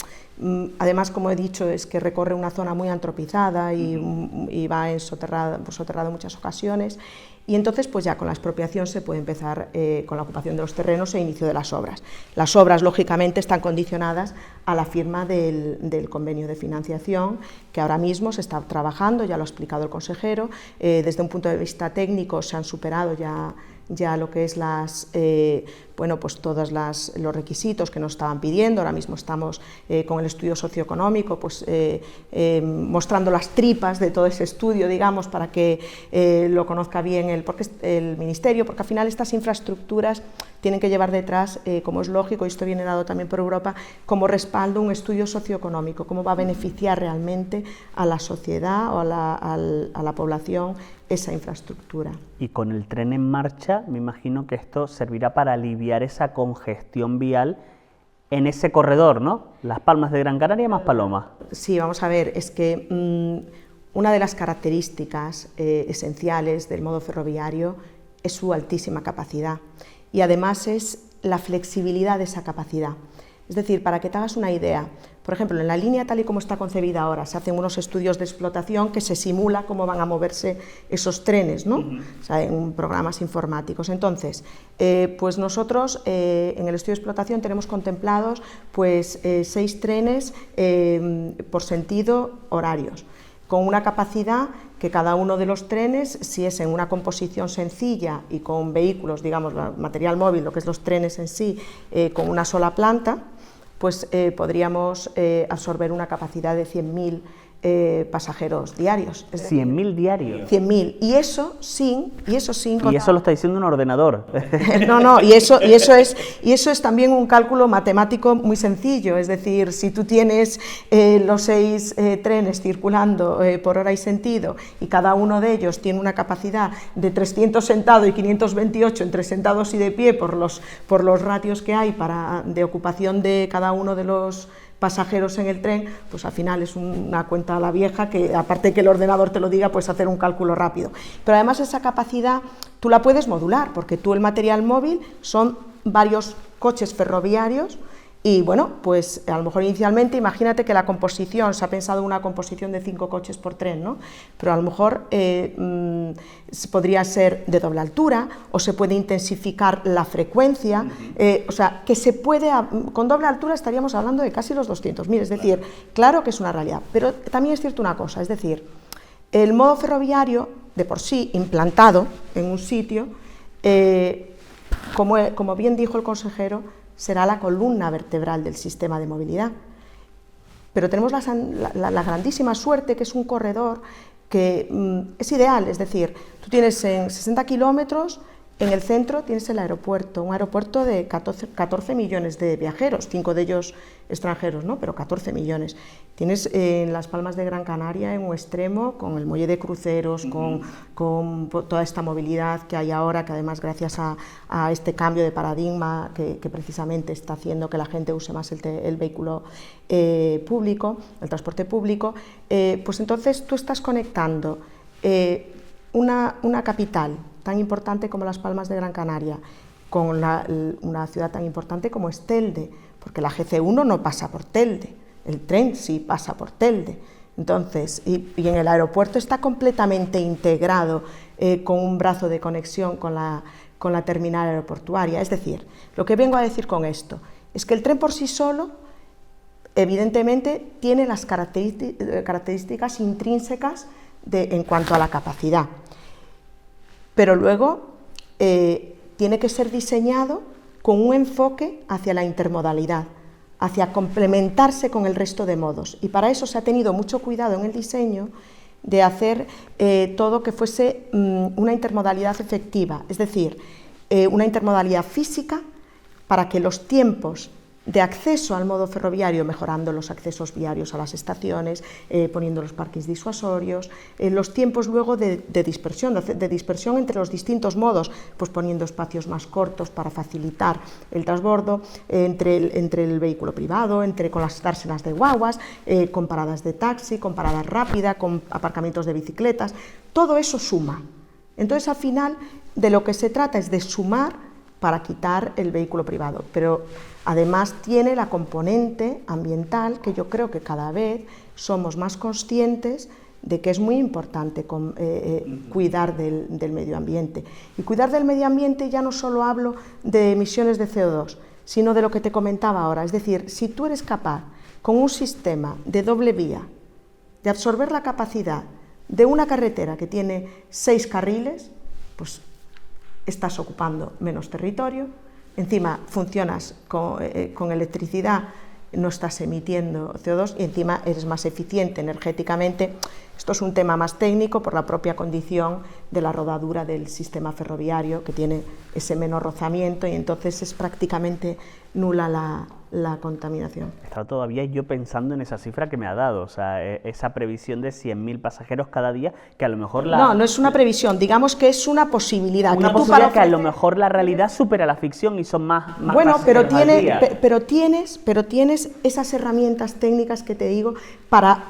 además, como he dicho, es que recorre una zona muy antropizada y va soterrado en muchas ocasiones, y entonces pues ya con la expropiación se puede empezar con la ocupación de los terrenos e inicio de las obras. Las obras, lógicamente, están condicionadas a la firma del convenio de financiación, que ahora mismo se está trabajando, ya lo ha explicado el consejero. Desde un punto de vista técnico se han superado ya lo que es pues todos los requisitos que nos estaban pidiendo. Ahora mismo estamos con el estudio socioeconómico, pues mostrando las tripas de todo ese estudio, digamos, para que lo conozca bien el Ministerio, porque al final estas infraestructuras tienen que llevar detrás, como es lógico, y esto viene dado también por Europa, como respaldo un estudio socioeconómico, cómo va a beneficiar realmente a la sociedad o a la población esa infraestructura. Y con el tren en marcha, me imagino que esto servirá para aliviar esa congestión vial en ese corredor, ¿no? Las Palmas de Gran Canaria más Paloma. Sí, vamos a ver, es que una de las características esenciales del modo ferroviario es su altísima capacidad, y además es la flexibilidad de esa capacidad. Es decir, para que te hagas una idea, por ejemplo, en la línea tal y como está concebida ahora, se hacen unos estudios de explotación que se simula cómo van a moverse esos trenes, ¿no? O sea, en programas informáticos. Entonces, pues nosotros en el estudio de explotación tenemos contemplados pues 6 trenes por sentido horarios, con una capacidad que cada uno de los trenes, si es en una composición sencilla y con vehículos, digamos, material móvil, lo que es los trenes en sí, con una sola planta, pues podríamos absorber una capacidad de 100.000 pasajeros diarios. ¿100.000 diarios? 100.000, y eso sin... Y eso lo está diciendo un ordenador. No, y eso es también un cálculo matemático muy sencillo, es decir, si tú tienes los 6 trenes circulando por hora y sentido, y cada uno de ellos tiene una capacidad de 300 sentado y 528 entre sentados y de pie por los ratios que hay de ocupación de cada uno de los pasajeros en el tren, pues al final es una cuenta a la vieja que, aparte de que el ordenador te lo diga, puedes hacer un cálculo rápido. Pero además esa capacidad tú la puedes modular, porque tú el material móvil son varios coches ferroviarios, y bueno, pues a lo mejor inicialmente, imagínate que la composición, se ha pensado en una composición de 5 coches por tren, ¿no? Pero a lo mejor podría ser de doble altura, o se puede intensificar la frecuencia, o sea, que se puede, con doble altura estaríamos hablando de casi los 200.000, es decir, claro que es una realidad, pero también es cierto una cosa, es decir, el modo ferroviario, de por sí, implantado en un sitio, como bien dijo el consejero, será la columna vertebral del sistema de movilidad. Pero tenemos la grandísima suerte que es un corredor que es ideal, es decir, tú tienes en 60 kilómetros, en el centro tienes el aeropuerto, un aeropuerto de 14 millones de viajeros, 5 de ellos extranjeros, ¿no? Pero 14 millones. Tienes en Las Palmas de Gran Canaria, en un extremo, con el muelle de cruceros, con toda esta movilidad que hay ahora, que además gracias a este cambio de paradigma que precisamente está haciendo que la gente use más el vehículo público, el transporte público, pues entonces tú estás conectando una capital tan importante como Las Palmas de Gran Canaria, con una ciudad tan importante como es Telde, porque la GC1 no pasa por Telde, el tren sí pasa por Telde. Entonces, y en el aeropuerto está completamente integrado con un brazo de conexión con la terminal aeroportuaria. Es decir, lo que vengo a decir con esto es que el tren por sí solo, evidentemente, tiene las características intrínsecas en cuanto a la capacidad, pero luego tiene que ser diseñado con un enfoque hacia la intermodalidad, hacia complementarse con el resto de modos. Y para eso se ha tenido mucho cuidado en el diseño de hacer todo que fuese una intermodalidad efectiva, es decir, una intermodalidad física para que los tiempos de acceso al modo ferroviario, mejorando los accesos viarios a las estaciones, poniendo los parkings disuasorios, los tiempos luego de dispersión entre los distintos modos, pues poniendo espacios más cortos para facilitar el transbordo entre el vehículo privado, con las dársenas de guaguas, con paradas de taxi, con paradas rápidas, con aparcamientos de bicicletas, todo eso suma. Entonces, al final, de lo que se trata es de sumar para quitar el vehículo privado, pero además tiene la componente ambiental que yo creo que cada vez somos más conscientes de que es muy importante cuidar del medio ambiente. Y cuidar del medio ambiente ya no solo hablo de emisiones de CO2, sino de lo que te comentaba ahora, es decir, si tú eres capaz con un sistema de doble vía de absorber la capacidad de una carretera que tiene 6 carriles, pues estás ocupando menos territorio, encima funcionas con electricidad, no estás emitiendo CO2 y encima eres más eficiente energéticamente. Esto es un tema más técnico por la propia condición de la rodadura del sistema ferroviario, que tiene ese menor rozamiento y entonces es prácticamente nula la contaminación. Estaba todavía yo pensando en esa cifra que me ha dado, o sea, esa previsión de 100.000 pasajeros cada día, que a lo mejor No es una previsión, digamos que es una posibilidad. Una posibilidad que a lo mejor la realidad supera la ficción y son más bueno, pero tienes tienes esas herramientas técnicas que te digo para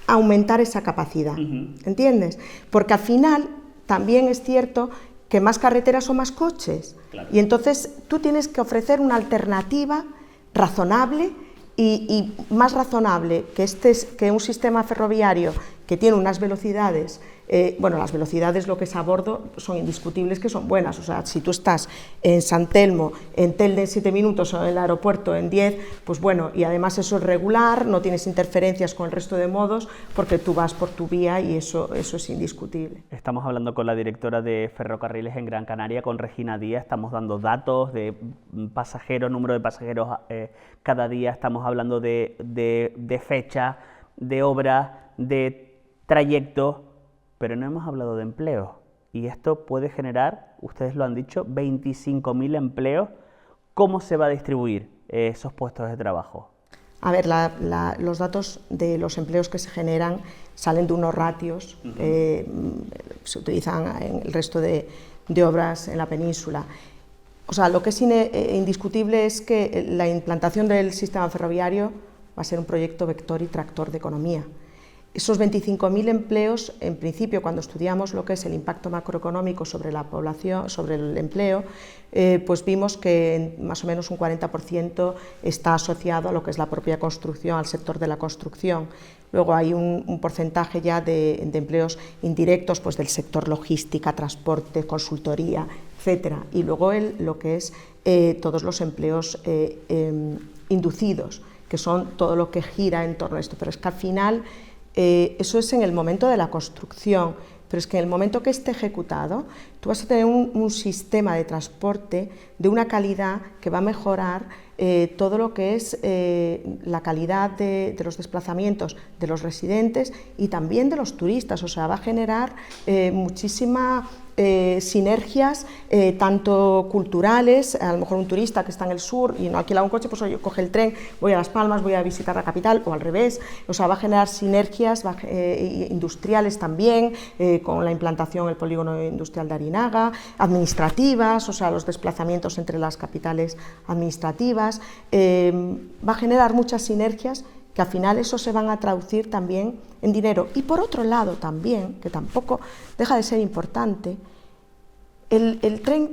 aumentar esa capacidad, ¿entiendes? Porque al final también es cierto que más carreteras son más coches, claro. Y entonces tú tienes que ofrecer una alternativa razonable y más razonable que un sistema ferroviario que tiene unas velocidades, bueno, las velocidades lo que es a bordo son indiscutibles que son buenas, o sea, si tú estás en San Telmo, en Telde en 7 minutos o en el aeropuerto en 10, pues bueno, y además eso es regular, no tienes interferencias con el resto de modos, porque tú vas por tu vía y eso es indiscutible. Estamos hablando con la directora de Ferrocarriles en Gran Canaria, con Regina Díaz, estamos dando datos de pasajeros, número de pasajeros cada día, estamos hablando de fecha, de obra, de trayecto, pero no hemos hablado de empleo. Y esto puede generar, ustedes lo han dicho, 25.000 empleos. ¿Cómo se va a distribuir esos puestos de trabajo? A ver, los datos de los empleos que se generan salen de unos ratios, se utilizan en el resto de obras en la península. O sea, lo que es indiscutible es que la implantación del sistema ferroviario va a ser un proyecto vector y tractor de economía. Esos 25.000 empleos, en principio, cuando estudiamos lo que es el impacto macroeconómico sobre la población, sobre el empleo, pues vimos que más o menos un 40% está asociado a lo que es la propia construcción, al sector de la construcción. Luego hay un porcentaje ya de empleos indirectos, pues del sector logística, transporte, consultoría, etcétera. Y luego lo que es todos los empleos inducidos, que son todo lo que gira en torno a esto. Pero es que al final eso es en el momento de la construcción, pero es que en el momento que esté ejecutado, tú vas a tener un sistema de transporte de una calidad que va a mejorar todo lo que es la calidad de los desplazamientos de los residentes y también de los turistas, o sea, va a generar muchísima sinergias, tanto culturales, a lo mejor un turista que está en el sur y no alquila un coche, pues oye, coge el tren, voy a Las Palmas, voy a visitar la capital, o al revés, o sea, va a generar sinergias industriales también, con la implantación del polígono industrial de Arinaga, administrativas, o sea, los desplazamientos entre las capitales administrativas, va a generar muchas sinergias que al final eso se van a traducir también en dinero. Y por otro lado también, que tampoco deja de ser importante, el tren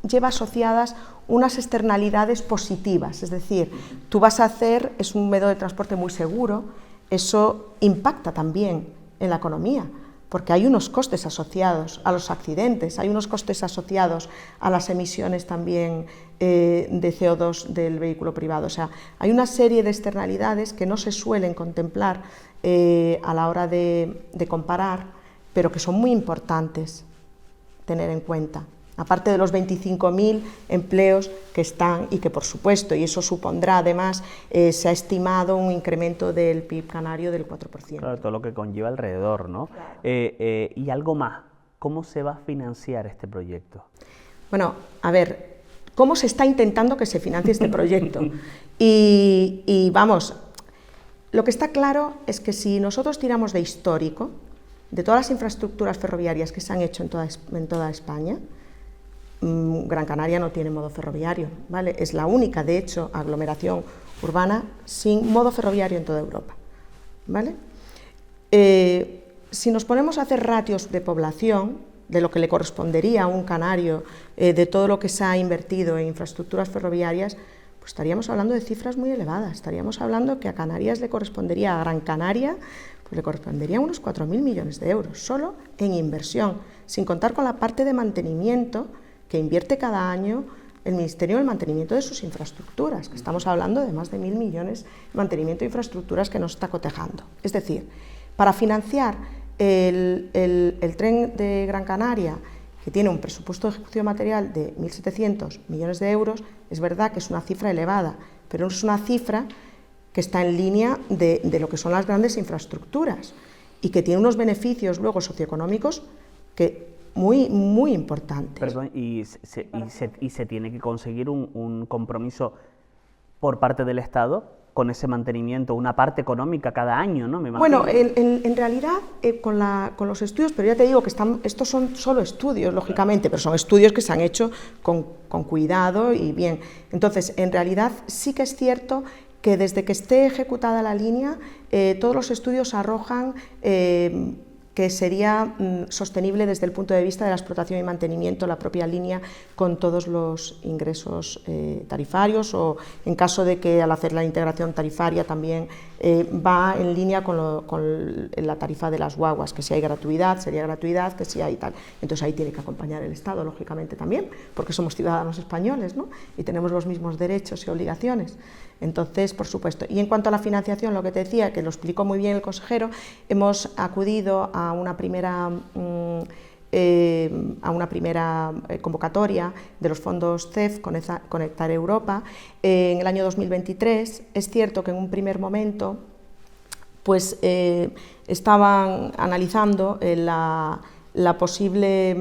lleva asociadas unas externalidades positivas, es decir, tú vas a hacer, es un medio de transporte muy seguro, eso impacta también en la economía, porque hay unos costes asociados a los accidentes, hay unos costes asociados a las emisiones también de CO2 del vehículo privado. O sea, hay una serie de externalidades que no se suelen contemplar a la hora de comparar, pero que son muy importantes tener en cuenta. aparte de los 25.000 empleos que están y que por supuesto, y eso supondrá además, se ha estimado un incremento del PIB canario del 4%. Claro, todo lo que conlleva alrededor, ¿no? Claro. Y algo más, ¿cómo se va a financiar este proyecto? Bueno, a ver, ¿cómo se está intentando que se financie este proyecto? Y vamos, lo que está claro es que si nosotros tiramos de histórico, de todas las infraestructuras ferroviarias que se han hecho en toda España, Gran Canaria no tiene modo ferroviario, ¿vale? Es la única, de hecho, aglomeración urbana sin modo ferroviario en toda Europa, ¿vale? Si nos ponemos a hacer ratios de población, de lo que le correspondería a un canario, de todo lo que se ha invertido en infraestructuras ferroviarias, pues estaríamos hablando de cifras muy elevadas. Estaríamos hablando que a Canarias le correspondería, a Gran Canaria, pues le correspondería unos 4.000 millones de euros, solo en inversión, sin contar con la parte de mantenimiento que invierte cada año el Ministerio en el mantenimiento de sus infraestructuras, que estamos hablando de más de 1.000 millones de mantenimiento de infraestructuras que nos está cotejando. Es decir, para financiar el tren de Gran Canaria, que tiene un presupuesto de ejecución material de 1.700 millones de euros, es verdad que es una cifra elevada, pero es una cifra que está en línea de lo que son las grandes infraestructuras y que tiene unos beneficios luego socioeconómicos que muy importantes. Perdón, y se tiene que conseguir un compromiso por parte del Estado con ese mantenimiento, una parte económica cada año, ¿no? Me imagino. Bueno, en realidad con los estudios, pero ya te digo que estos son solo estudios, lógicamente, pero son estudios que se han hecho con cuidado y bien. Entonces, en realidad sí que es cierto que desde que esté ejecutada la línea, todos los estudios arrojan que sería sostenible desde el punto de vista de la explotación y mantenimiento la propia línea con todos los ingresos tarifarios, o en caso de que al hacer la integración tarifaria también va en línea con la tarifa de las guaguas, que si hay gratuidad, sería gratuidad, que si hay tal. Entonces ahí tiene que acompañar el Estado, lógicamente también, porque somos ciudadanos españoles, ¿no? Y tenemos los mismos derechos y obligaciones. Entonces, por supuesto. Y en cuanto a la financiación, lo que te decía, que lo explicó muy bien el consejero, hemos acudido a una primera convocatoria de los fondos CEF, Conectar Europa, en el año 2023. Es cierto que en un primer momento pues, estaban analizando la posible,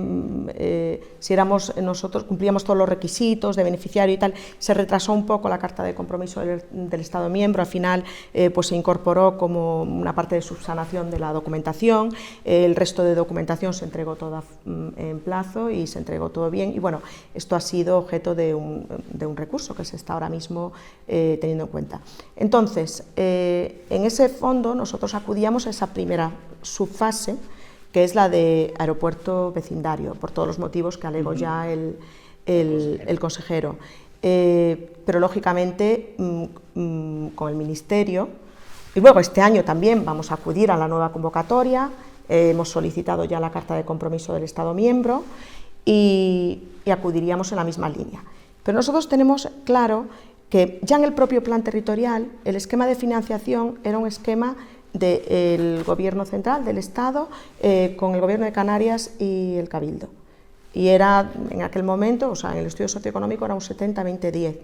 si éramos nosotros, cumplíamos todos los requisitos de beneficiario y tal, se retrasó un poco la carta de compromiso del Estado miembro, al final pues se incorporó como una parte de subsanación de la documentación, el resto de documentación se entregó toda en plazo y se entregó todo bien, y bueno, esto ha sido objeto de un recurso que se está ahora mismo teniendo en cuenta. Entonces, en ese fondo nosotros acudíamos a esa primera subfase, que es la de aeropuerto vecindario, por todos los motivos que alegó ya el consejero. Pero lógicamente con el Ministerio, y luego este año también vamos a acudir a la nueva convocatoria, hemos solicitado ya la carta de compromiso del Estado miembro y acudiríamos en la misma línea. Pero nosotros tenemos claro que ya en el propio plan territorial el esquema de financiación era un esquema del Gobierno central, del Estado, con el Gobierno de Canarias y el Cabildo. Y era, en aquel momento, o sea, en el estudio socioeconómico era un 70-20-10,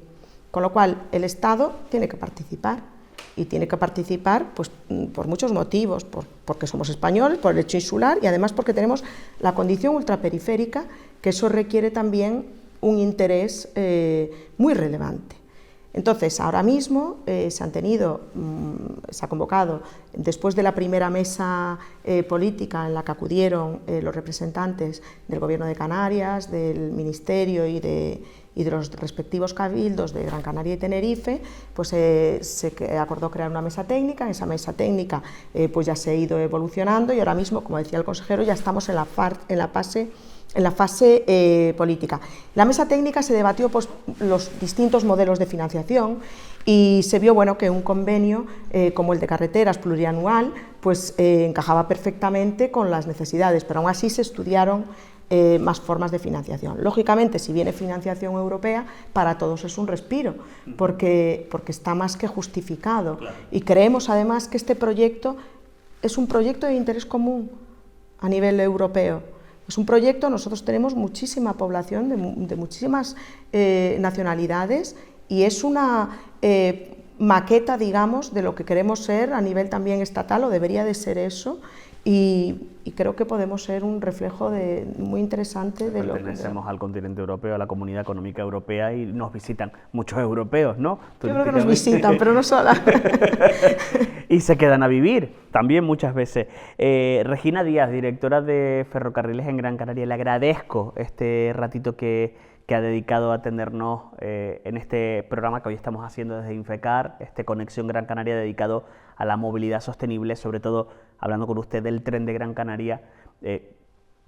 con lo cual el Estado tiene que participar, y tiene que participar pues, por muchos motivos, porque somos españoles, por el hecho insular, y además porque tenemos la condición ultraperiférica, que eso requiere también un interés muy relevante. Entonces, ahora mismo se ha convocado, después de la primera mesa política en la que acudieron los representantes del Gobierno de Canarias, del Ministerio y de los respectivos cabildos de Gran Canaria y Tenerife, pues se acordó crear una mesa técnica. En esa mesa técnica pues ya se ha ido evolucionando y ahora mismo, como decía el consejero, ya estamos en la fase política. La mesa técnica se debatió pues, los distintos modelos de financiación y se vio bueno, que un convenio como el de carreteras plurianual pues, encajaba perfectamente con las necesidades, pero aún así se estudiaron más formas de financiación. Lógicamente, si viene financiación europea, para todos es un respiro, porque está más que justificado. Claro. Y creemos además que este proyecto es un proyecto de interés común a nivel europeo. Es un proyecto, nosotros tenemos muchísima población de muchísimas nacionalidades y es una maqueta, digamos, de lo que queremos ser a nivel también estatal, o debería de ser eso, y creo que podemos ser un reflejo muy interesante de lo que... Pertenecemos al continente europeo, a la Comunidad Económica Europea, y nos visitan muchos europeos, ¿no? Yo creo que nos visitan, pero no solo. Y se quedan a vivir también muchas veces. Regina Díaz, directora de Ferrocarriles en Gran Canaria, le agradezco este ratito que ha dedicado a atendernos en este programa que hoy estamos haciendo desde Infecar, Conexión Gran Canaria, dedicado a la movilidad sostenible, sobre todo hablando con usted del tren de Gran Canaria,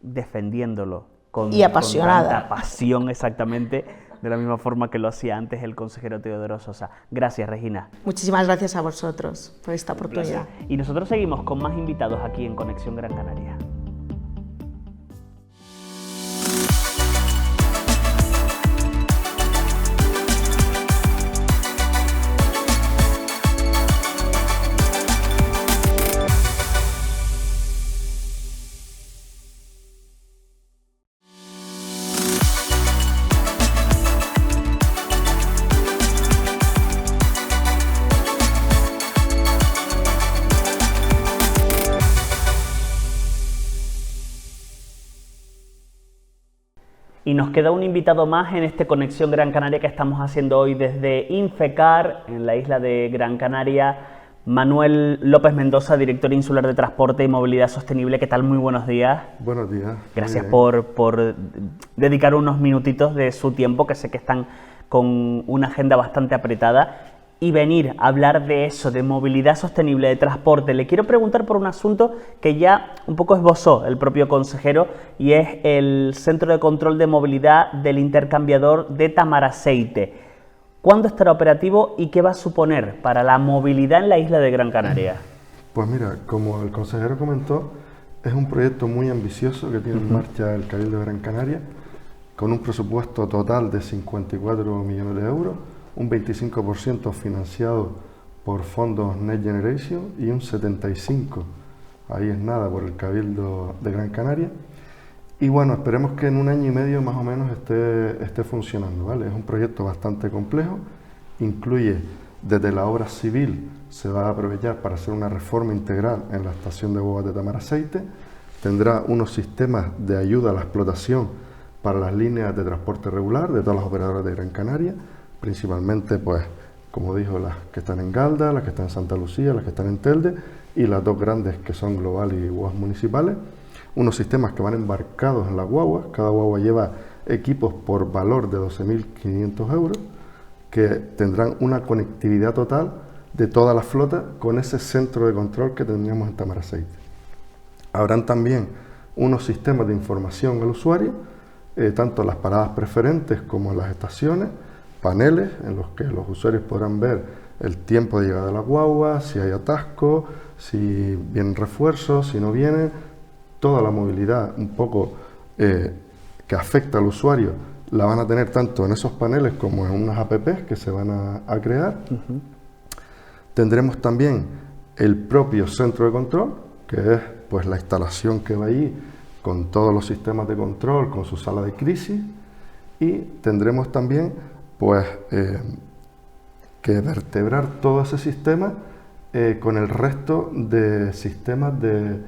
defendiéndolo con tanta pasión, exactamente, de la misma forma que lo hacía antes el consejero Teodoro Sosa. Gracias, Regina. Muchísimas gracias a vosotros por esta oportunidad. Y nosotros seguimos con más invitados aquí en Conexión Gran Canaria. Y nos queda un invitado más en Conexión Gran Canaria que estamos haciendo hoy desde Infecar, en la isla de Gran Canaria. Manuel López Mendoza, director insular de Transporte y Movilidad Sostenible. ¿Qué tal? Muy buenos días. Buenos días. Gracias por dedicar unos minutitos de su tiempo, que sé que están con una agenda bastante apretada, y venir a hablar de eso, de movilidad sostenible, de transporte. Le quiero preguntar por un asunto que ya un poco esbozó el propio consejero, y es el Centro de Control de Movilidad del Intercambiador de Tamaraceite. ¿Cuándo estará operativo y qué va a suponer para la movilidad en la isla de Gran Canaria? Pues mira, como el consejero comentó, es un proyecto muy ambicioso que tiene en marcha el Cabildo de Gran Canaria, con un presupuesto total de 54 millones de euros, un 25% financiado por fondos Next Generation y un 75%, ahí es nada, por el Cabildo de Gran Canaria. Y bueno, esperemos que en un año y medio más o menos esté funcionando, ¿vale? Es un proyecto bastante complejo, incluye desde la obra civil, se va a aprovechar para hacer una reforma integral en la estación de bogas de Tamaraceite, tendrá unos sistemas de ayuda a la explotación para las líneas de transporte regular de todas las operadoras de Gran Canaria, principalmente, pues, como dijo, las que están en Galda, las que están en Santa Lucía, las que están en Telde, y las dos grandes que son Global y guaguas municipales. Unos sistemas que van embarcados en las guaguas, cada guagua lleva equipos por valor de 12.500 euros, que tendrán una conectividad total de toda la flota con ese centro de control que teníamos en Tamaraceite. Habrán también unos sistemas de información al usuario, tanto en las paradas preferentes como en las estaciones, paneles en los que los usuarios podrán ver el tiempo de llegada de las guaguas, si hay atasco, si vienen refuerzos, si no vienen, toda la movilidad un poco que afecta al usuario la van a tener tanto en esos paneles como en unas apps que se van a crear. Tendremos también el propio centro de control, que es pues la instalación que va allí con todos los sistemas de control, con su sala de crisis, y tendremos también pues que vertebrar todo ese sistema con el resto de sistemas de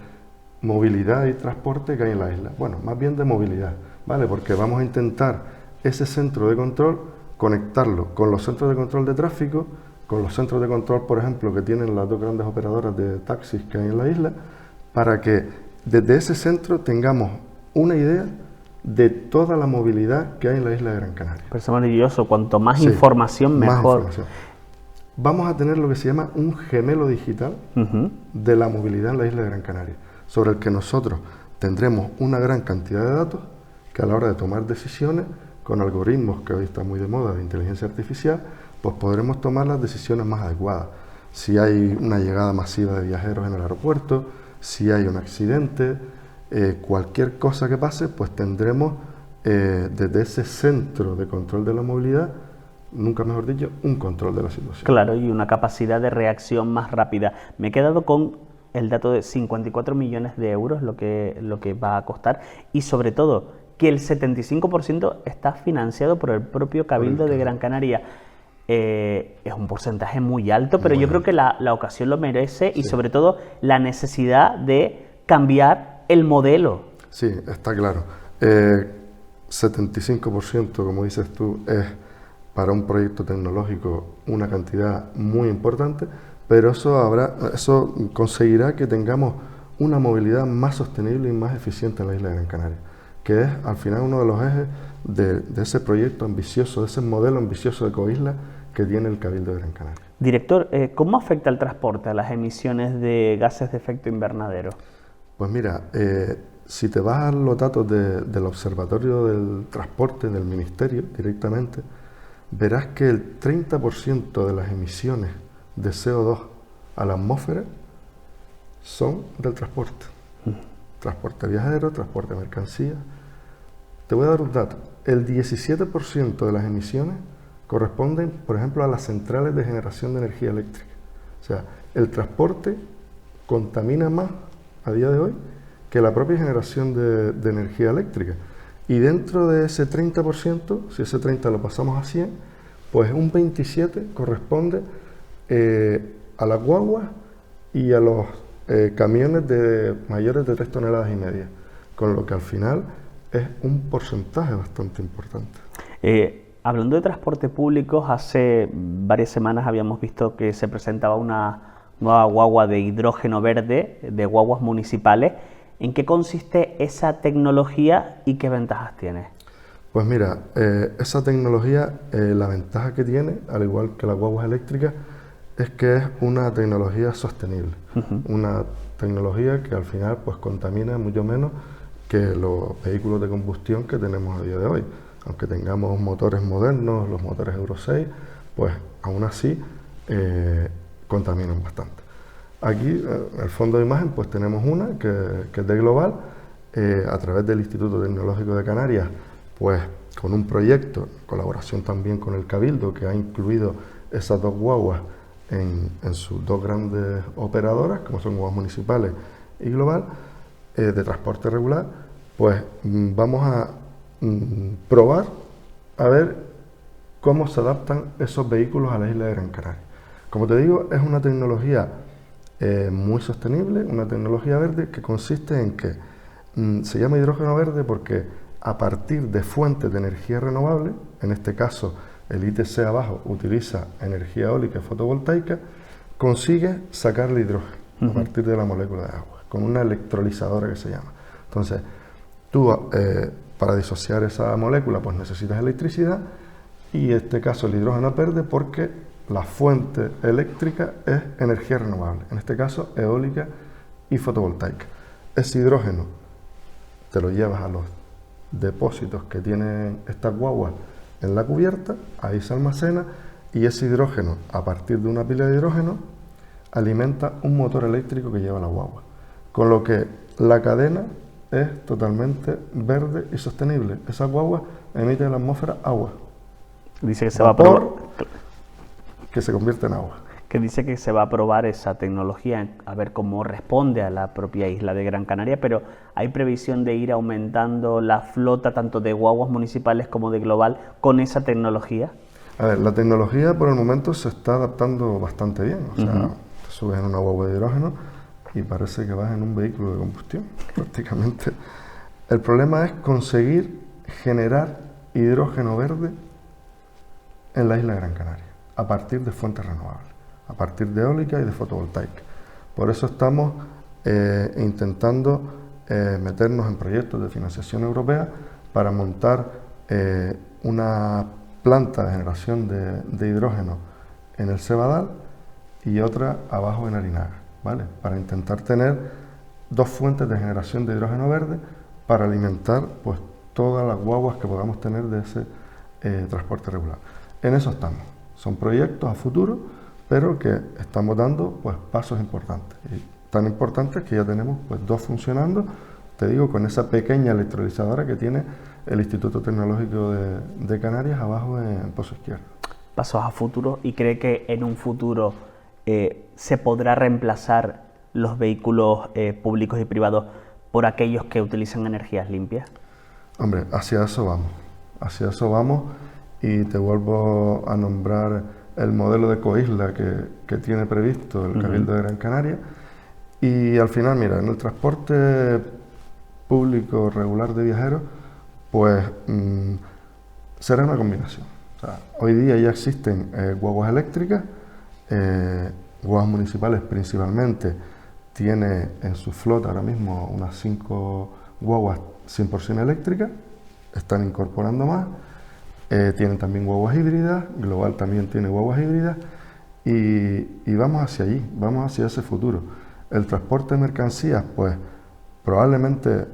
movilidad y transporte que hay en la isla. Bueno, más bien de movilidad, ¿vale? Porque vamos a intentar ese centro de control conectarlo con los centros de control de tráfico, con los centros de control, por ejemplo, que tienen las dos grandes operadoras de taxis que hay en la isla, para que desde ese centro tengamos una idea de toda la movilidad que hay en la isla de Gran Canaria. Pero es maravilloso, cuanto más información, mejor. Más información. Vamos a tener lo que se llama un gemelo digital de la movilidad en la isla de Gran Canaria, sobre el que nosotros tendremos una gran cantidad de datos que a la hora de tomar decisiones, con algoritmos que hoy están muy de moda de inteligencia artificial, pues podremos tomar las decisiones más adecuadas. Si hay una llegada masiva de viajeros en el aeropuerto, si hay un accidente, cualquier cosa que pase, pues tendremos desde ese centro de control de la movilidad, nunca mejor dicho, un control de la situación. Claro, y una capacidad de reacción más rápida. Me he quedado con el dato de 54 millones de euros lo que va a costar, y sobre todo que el 75% está financiado por el propio Cabildo de Gran Canaria. Es un porcentaje muy alto, pero yo creo que la ocasión lo merece, y sobre todo la necesidad de cambiar el modelo. Sí, está claro. 75%, como dices tú, es para un proyecto tecnológico una cantidad muy importante, pero eso conseguirá que tengamos una movilidad más sostenible y más eficiente en la isla de Gran Canaria, que es al final uno de los ejes de ese proyecto ambicioso, de ese modelo ambicioso de ecoisla que tiene el Cabildo de Gran Canaria. Director, ¿cómo afecta el transporte a las emisiones de gases de efecto invernadero? Pues mira, si te vas a los datos del Observatorio del Transporte del Ministerio directamente, verás que el 30% de las emisiones de CO2 a la atmósfera son del transporte. Transporte viajero, transporte de mercancías. Te voy a dar un dato. El 17% de las emisiones corresponden, por ejemplo, a las centrales de generación de energía eléctrica. O sea, el transporte contamina más a día de hoy que la propia generación de energía eléctrica. Y dentro de ese 30%, si ese 30 lo pasamos a 100, pues un 27 corresponde a las guaguas y a los camiones de mayores de 3,5 toneladas, con lo que al final es un porcentaje bastante importante. Hablando de transporte público, hace varias semanas habíamos visto que se presentaba una nueva guagua de hidrógeno verde, de guaguas municipales. ¿En qué consiste esa tecnología y qué ventajas tiene? Pues mira, esa tecnología, la ventaja que tiene, al igual que las guaguas eléctricas, es que es una tecnología sostenible. Una tecnología que al final pues contamina mucho menos que los vehículos de combustión que tenemos a día de hoy. Aunque tengamos motores modernos, los motores Euro 6, pues aún así contaminan bastante. Aquí, en el fondo de imagen, pues tenemos una que es de Global, a través del Instituto Tecnológico de Canarias, pues con un proyecto, en colaboración también con el Cabildo, que ha incluido esas dos guaguas en sus dos grandes operadoras, como son Guaguas Municipales y Global, de transporte regular, pues vamos a probar a ver cómo se adaptan esos vehículos a la isla de Gran Canaria. Como te digo, es una tecnología muy sostenible, una tecnología verde que consiste en que se llama hidrógeno verde porque a partir de fuentes de energía renovable, en este caso el ITC abajo utiliza energía eólica y fotovoltaica, consigue sacar el hidrógeno a partir de la molécula de agua, con una electrolizadora que se llama. Entonces, tú para disociar esa molécula pues necesitas electricidad, y en este caso el hidrógeno es verde porque la fuente eléctrica es energía renovable, en este caso eólica y fotovoltaica. Ese hidrógeno te lo llevas a los depósitos que tienen estas guaguas en la cubierta, ahí se almacena, y ese hidrógeno, a partir de una pila de hidrógeno, alimenta un motor eléctrico que lleva la guagua. Con lo que la cadena es totalmente verde y sostenible. Esa guagua emite en la atmósfera agua. Dice que se va a probar, que se convierte en agua. que dice que se va a probar esa tecnología, a ver cómo responde a la propia isla de Gran Canaria, pero ¿hay previsión de ir aumentando la flota tanto de guaguas municipales como de Global con esa tecnología? A ver, la tecnología por el momento se está adaptando bastante bien. O sea, te subes en una guagua de hidrógeno y parece que vas en un vehículo de combustión, prácticamente. El problema es conseguir generar hidrógeno verde en la isla de Gran Canaria, a partir de fuentes renovables, a partir de eólica y de fotovoltaica. Por eso estamos intentando meternos en proyectos de financiación europea para montar una planta de generación de hidrógeno en el Cebadal y otra abajo en Arinaga, ¿vale? Para intentar tener dos fuentes de generación de hidrógeno verde para alimentar pues todas las guaguas que podamos tener de ese transporte regular. En eso estamos. Son proyectos a futuro, pero que estamos dando pues pasos importantes. Y tan importantes que ya tenemos pues dos funcionando, te digo, con esa pequeña electrolizadora que tiene el Instituto Tecnológico de Canarias abajo en Pozo Izquierdo. Pasos a futuro, ¿y cree que en un futuro se podrá reemplazar los vehículos públicos y privados por aquellos que utilizan energías limpias? Hombre, hacia eso vamos y te vuelvo a nombrar el modelo de coisla que tiene previsto el Cabildo de Gran Canaria. Y al final, mira, en el transporte público regular de viajeros, pues será una combinación. O sea, hoy día ya existen guaguas eléctricas, guaguas municipales principalmente, tiene en su flota ahora mismo unas 5 guaguas 100% eléctricas, están incorporando más, tienen también guaguas híbridas, Global también tiene guaguas híbridas, y vamos hacia allí, vamos hacia ese futuro. El transporte de mercancías, pues probablemente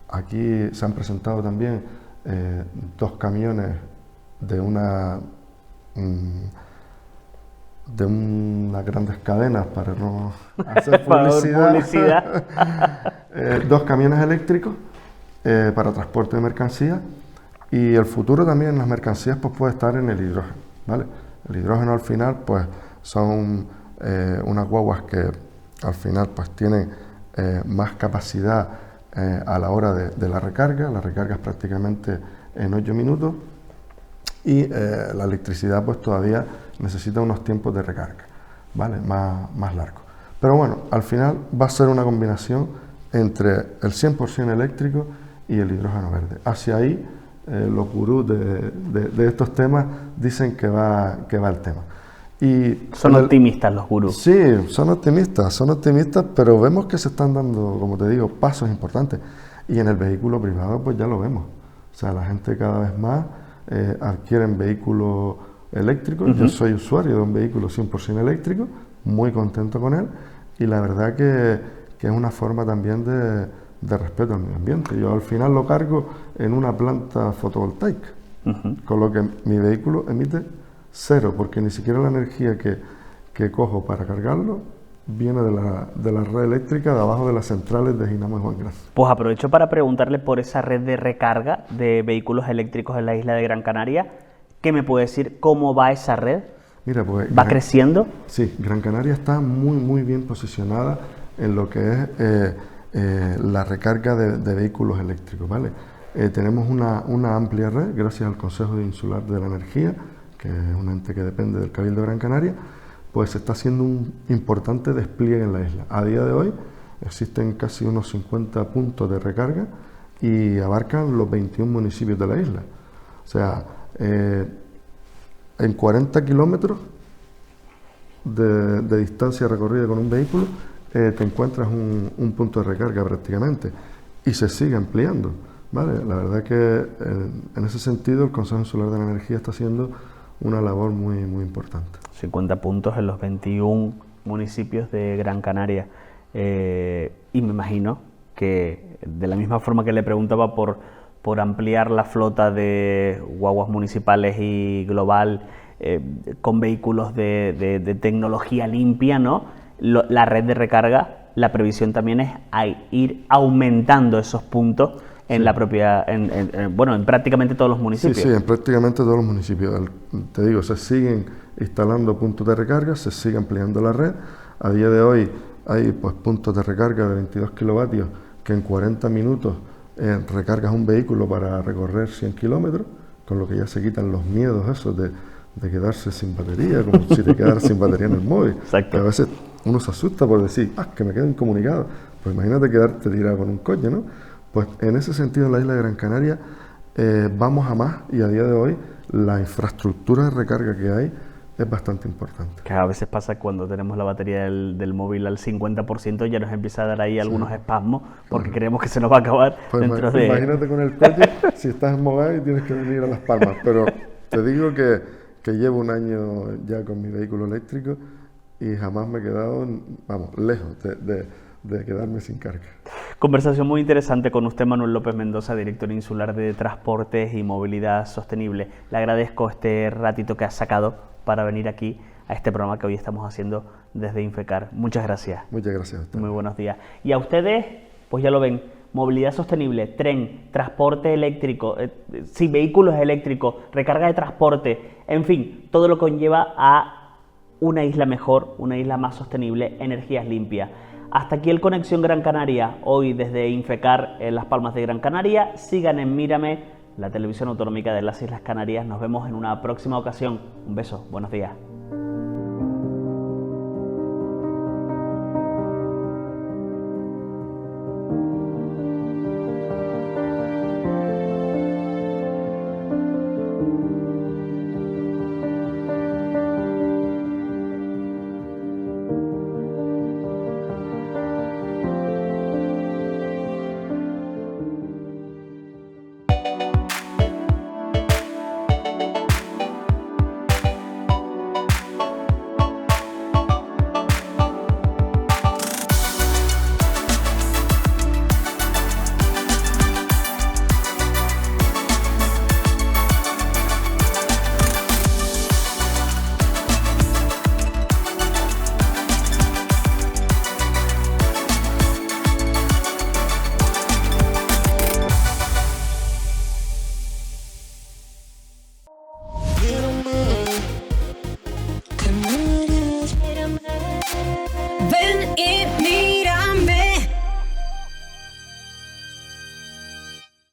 aquí se han presentado también 2 camiones de unas grandes cadenas, para no hacer publicidad, 2 camiones eléctricos para transporte de mercancías, y el futuro también en las mercancías pues puede estar en el hidrógeno, ¿vale? El hidrógeno al final pues son unas guaguas que al final pues tienen más capacidad a la hora de la recarga es prácticamente en 8 minutos, y la electricidad pues todavía necesita unos tiempos de recarga, ¿vale? Más largos. Pero bueno, al final va a ser una combinación entre el 100% eléctrico y el hidrógeno verde. Hacia ahí los gurús de estos temas dicen que va el tema. Y son optimistas los gurús. Sí, son optimistas, pero vemos que se están dando, como te digo, pasos importantes. Y en el vehículo privado pues ya lo vemos. O sea, la gente cada vez más adquieren vehículos eléctricos. Yo soy usuario de un vehículo 100% eléctrico, muy contento con él, y la verdad que es una forma también de respeto al medio ambiente. Yo al final lo cargo en una planta fotovoltaica, con lo que mi vehículo emite 0, porque ni siquiera la energía que cojo para cargarlo viene de la red eléctrica de abajo de las centrales de Ginamo y Juan Grande. Pues aprovecho para preguntarle por esa red de recarga de vehículos eléctricos en la isla de Gran Canaria. ¿Qué me puede decir? ¿Cómo va esa red? Mira, pues, ¿Va creciendo? Sí, Gran Canaria está muy bien posicionada en lo que es la recarga de vehículos eléctricos, ¿vale? Tenemos una amplia red, gracias al Consejo Insular de la Energía, que es un ente que depende del Cabildo de Gran Canaria, pues se está haciendo un importante despliegue en la isla. A día de hoy existen casi unos 50 puntos de recarga y abarcan los 21 municipios de la isla. O sea, en 40 kilómetros de distancia recorrida con un vehículo, te encuentras un punto de recarga prácticamente, y se sigue ampliando, ¿vale? La verdad que en ese sentido el Consejo Insular de la Energía está haciendo una labor muy importante. 50 puntos en los 21 municipios de Gran Canaria, y me imagino que de la misma forma que le preguntaba por ampliar la flota de guaguas municipales y Global con vehículos de tecnología limpia, ¿no? La red de recarga, la previsión también es ir aumentando esos puntos en la propia, en prácticamente todos los municipios. Sí, en prácticamente todos los municipios. Te digo, se siguen instalando puntos de recarga, se sigue ampliando la red. A día de hoy hay pues puntos de recarga de 22 kilovatios que en 40 minutos recargas un vehículo para recorrer 100 kilómetros, con lo que ya se quitan los miedos esos de quedarse sin batería, como si te quedaras sin batería en el móvil. Exacto. A veces uno se asusta por decir, que me quedo incomunicado. Pues imagínate quedarte tirado con un coche, ¿no? Pues en ese sentido en la isla de Gran Canaria vamos a más, y a día de hoy la infraestructura de recarga que hay es bastante importante. Que a veces pasa cuando tenemos la batería del móvil al 50%, ya nos empieza a dar ahí algunos espasmos porque creemos que se nos va a acabar dentro de... Imagínate con el coche, si estás en Mogán y tienes que venir a Las Palmas, pero te digo que llevo un año ya con mi vehículo eléctrico y jamás me he quedado, lejos de quedarme sin carga. Conversación muy interesante con usted, Manuel López Mendoza, director insular de Transportes y Movilidad Sostenible. Le agradezco este ratito que ha sacado para venir aquí a este programa que hoy estamos haciendo desde Infecar. Muchas gracias. Muchas gracias a usted. Muy buenos días. Y a ustedes, pues ya lo ven, movilidad sostenible, tren, transporte eléctrico, vehículos eléctricos, recarga de transporte, en fin, todo lo que conlleva a una isla mejor, una isla más sostenible, energías limpias. Hasta aquí el Conexión Gran Canaria, hoy desde Infecar en Las Palmas de Gran Canaria. Sigan en Mírame, la televisión autonómica de las Islas Canarias. Nos vemos en una próxima ocasión. Un beso, buenos días.